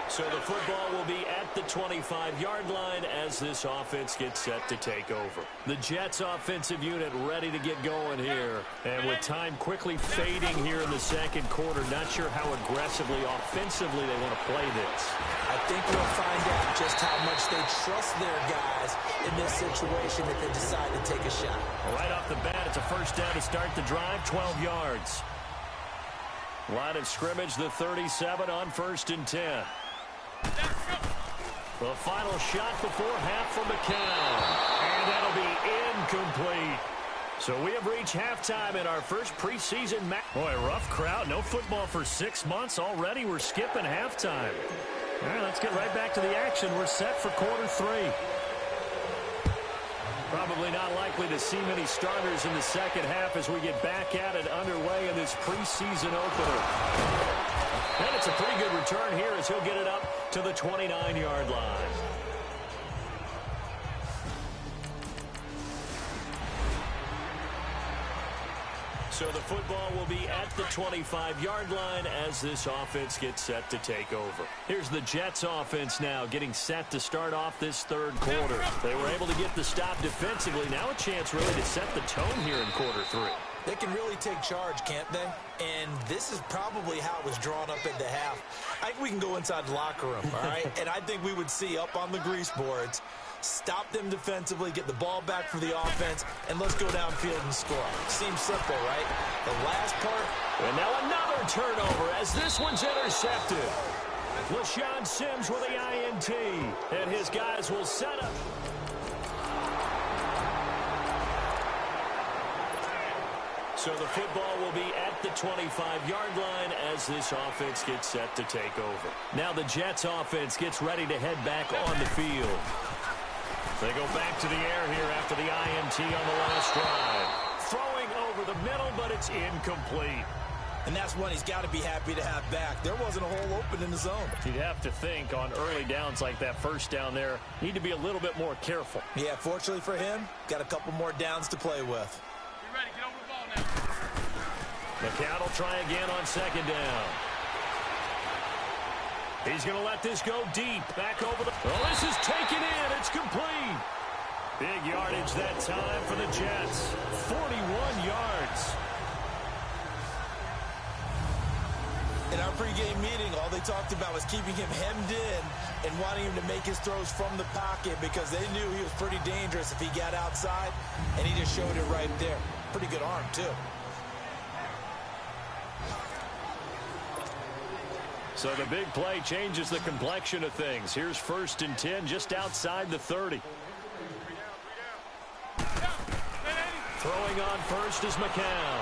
So the football will be at the 25-yard line as this offense gets set to take over. The Jets offensive unit ready to get going here. And with time quickly fading here in the second quarter, not sure how aggressively, offensively they want to play this. I think we'll find out just how much they trust their guys in this situation if they decide to take a shot. Right off the bat, it's a first down to start the drive, 12 yards. Line of scrimmage, the 37 on 1st and 10. The final shot before half from McCown. And that'll be incomplete. So we have reached halftime in our first preseason match. Boy, rough crowd. No football for 6 months already. We're skipping halftime. All right, let's get right back to the action. We're set for quarter 3. Probably not likely to see many starters in the second half as we get back at it underway in this preseason opener. And it's a pretty good return here as he'll get it up to the 29-yard line. So the football will be at the 25-yard line as this offense gets set to take over. Here's the Jets offense now getting set to start off this third quarter. They were able to get the stop defensively. Now a chance really to set the tone here in quarter 3. They can really take charge, can't they? And this is probably how it was drawn up at the half. I think we can go inside the locker room, all right? And I think we would see up on the grease boards, stop them defensively, get the ball back for the offense, and let's go downfield and score. Seems simple, right? The last part. And now another turnover as this one's intercepted. LaShawn Sims with the INT. And his guys will set up. So the football will be at the 25-yard line as this offense gets set to take over. Now the Jets offense gets ready to head back on the field. They go back to the air here after the INT on the last drive. Throwing over the middle, but it's incomplete. And that's one he's got to be happy to have back. There wasn't a hole open in the zone. You'd have to think on early downs like that first down there, need to be a little bit more careful. Yeah, fortunately for him, got a couple more downs to play with. Be ready. Get over the ball now. McCown will try again on second down. He's going to let this go deep. Back over the... Oh, this is taken in. It's complete. Big yardage that time for the Jets. 41 yards. In our pregame meeting, all they talked about was keeping him hemmed in and wanting him to make his throws from the pocket because they knew he was pretty dangerous if he got outside, and he just showed it right there. Pretty good arm, too. So the big play changes the complexion of things. Here's 1st and 10 just outside the 30. Throwing on first is McCown.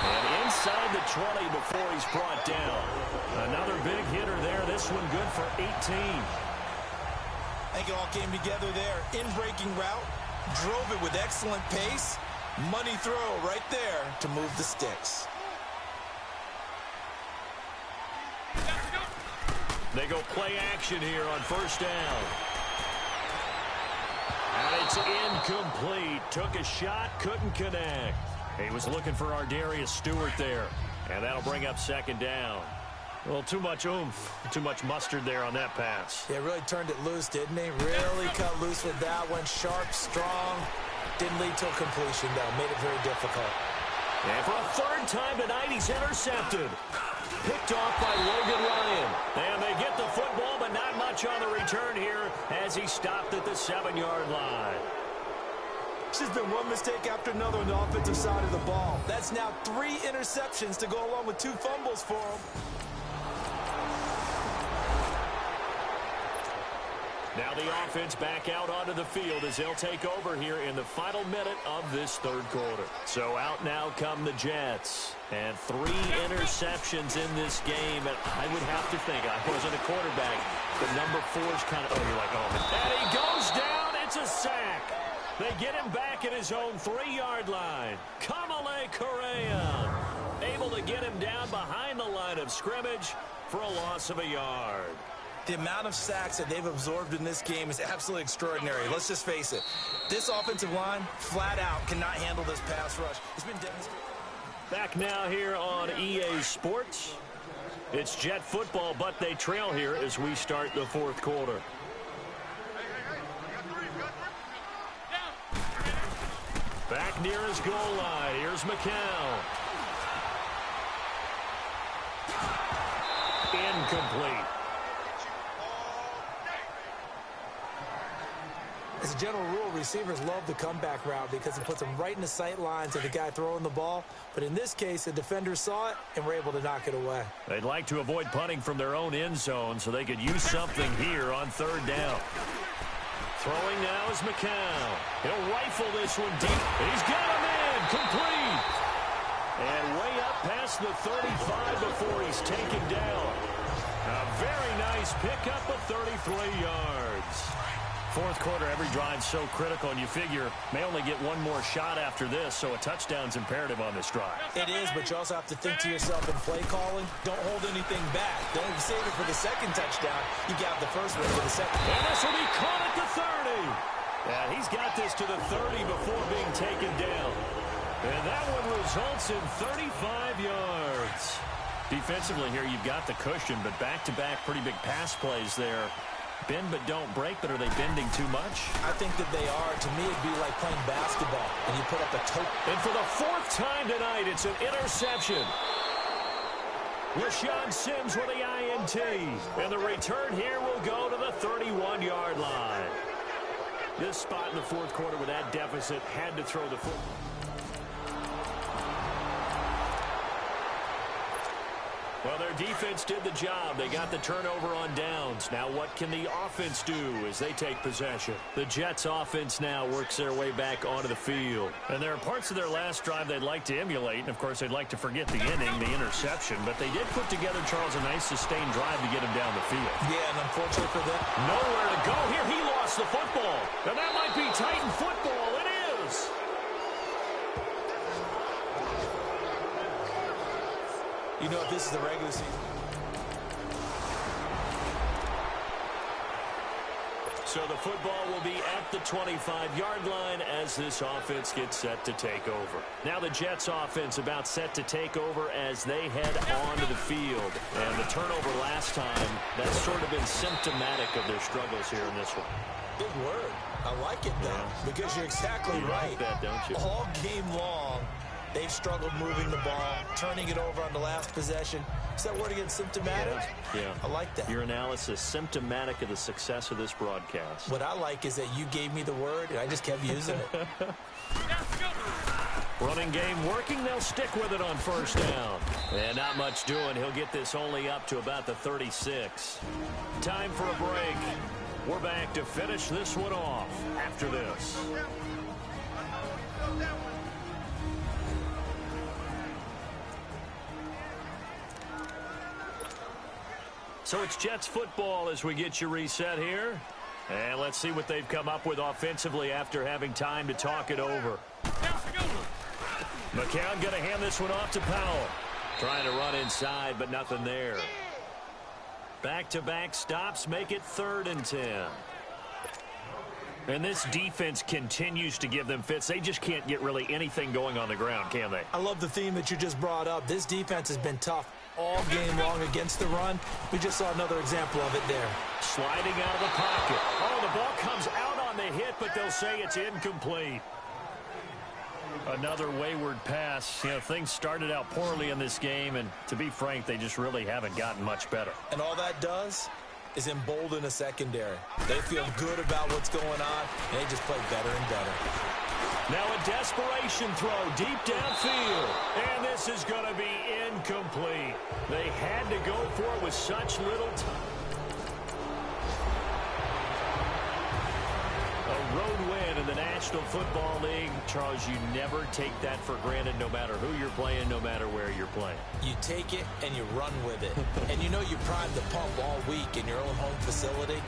And inside the 20 before he's brought down. Another big hitter there. This one good for 18. I think it all came together there. In-breaking route. Drove it with excellent pace. Money throw right there to move the sticks. They go play action here on 1st down. And it's incomplete. Took a shot, couldn't connect. He was looking for Ardarius Stewart there. And that'll bring up 2nd down. Well, too much oomph, too much mustard there on that pass. Yeah, really turned it loose, didn't he? Really cut loose with that one. Sharp, strong. Didn't lead to a completion, though. Made it very difficult. And for a 3rd time tonight, he's intercepted. Picked off by Logan Ryan. And they get the football, but not much on the return here as he stopped at the 7-yard line. It's just been one mistake after another on the offensive side of the ball. That's now 3 interceptions to go along with 2 fumbles for him. Now the offense back out onto the field as they'll take over here in the final minute of this 3rd quarter. So out now come the Jets. And 3 interceptions in this game. And I would have to think, I wasn't a quarterback, but number 4 is kind of, you're like, oh, man. And he goes down. It's a sack. They get him back at his own 3-yard line. Kamale Correa able to get him down behind the line of scrimmage for a loss of a yard. The amount of sacks that they've absorbed in this game is absolutely extraordinary. Let's just face it. This offensive line, flat out, cannot handle this pass rush. It's been demonstrated. Back now here on EA Sports. It's Jet football, but they trail here as we start the 4th quarter. Back near his goal line. Here's McCown. Incomplete. As a general rule, receivers love the comeback route because it puts them right in the sight lines of the guy throwing the ball. But in this case, the defenders saw it and were able to knock it away. They'd like to avoid punting from their own end zone so they could use something here on 3rd down. Throwing now is McCown. He'll rifle this one deep. He's got him in. Complete. And way up past the 35 before he's taken down. A very nice pickup of 33 yards. 4th quarter, every drive's so critical, and you figure may only get one more shot after this, so a touchdown's imperative on this drive. It is, but you also have to think to yourself in play calling, don't hold anything back. Don't save it for the 2nd touchdown. You got the 1st one for the 2nd. And this will be caught at the 30. Yeah, he's got this to the 30 before being taken down. And that one results in 35 yards. Defensively here, you've got the cushion, but back-to-back pretty big pass plays there. Bend but don't break, but are they bending too much? I think that they are. To me, it'd be like playing basketball, and you put up a toe. And for the 4th time tonight, it's an interception. LaShawn Sims with the INT. And the return here will go to the 31-yard line. This spot in the 4th quarter with that deficit had to throw the football. Well, their defense did the job. They got the turnover on downs. Now what can the offense do as they take possession? The Jets offense now works their way back onto the field. And there are parts of their last drive they'd like to emulate. And, of course, they'd like to forget the inning, the interception. But they did put together, Charles, a nice sustained drive to get him down the field. Yeah, and unfortunately for them, nowhere to go here. He lost the football. And that might be Titan football. It is. you know, if this is the regular season. So the football will be at the 25-yard line as this offense gets set to take over. Now the Jets offense about set to take over as they head onto the field. And the turnover last time, that's sort of been symptomatic of their struggles here in this one. Big word. I like it, though, because you're exactly right. Like that, don't you? All game long, they've struggled moving the ball, turning it over on the last possession. Is that word again, symptomatic? Yeah. I like that. Your analysis, symptomatic of the success of this broadcast. What I like is that you gave me the word, and I just kept using it. Running game working. They'll stick with it on first down. And not much doing. He'll get this only up to about the 36. Time for a break. We're back to finish this one off after this. So it's Jets football as we get you reset here. And let's see what they've come up with offensively after having time to talk it over. McCown going to hand this one off to Powell. Trying to run inside, but nothing there. Back-to-back stops make it 3rd and 10. And this defense continues to give them fits. They just can't get really anything going on the ground, can they? I love the theme that you just brought up. This defense has been tough all game long against the run. We just saw another example of it there. Sliding out of the pocket. Oh, the ball comes out on the hit, but they'll say it's incomplete. Another wayward pass. You know, things started out poorly in this game, and to be frank, they just really haven't gotten much better. And all that does is embolden a secondary. They feel good about what's going on, and they just play better and better. Now a desperation throw deep downfield, and this is going to be incomplete. They had to go for it with such little time. A road win in the National Football League. Charles, you never take that for granted no matter who you're playing, no matter where you're playing. You take it and you run with it. And you know you primed the pump all week in your own home facility.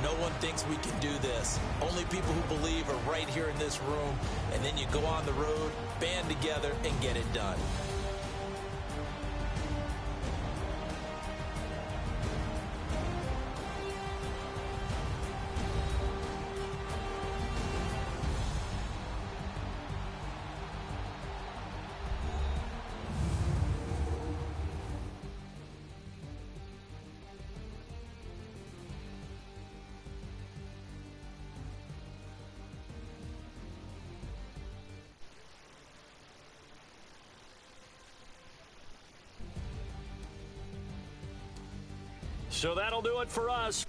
No one thinks we can do this. Only people who believe are right here in this room. And then you go on the road, band together, and get it done. So that'll do it for us.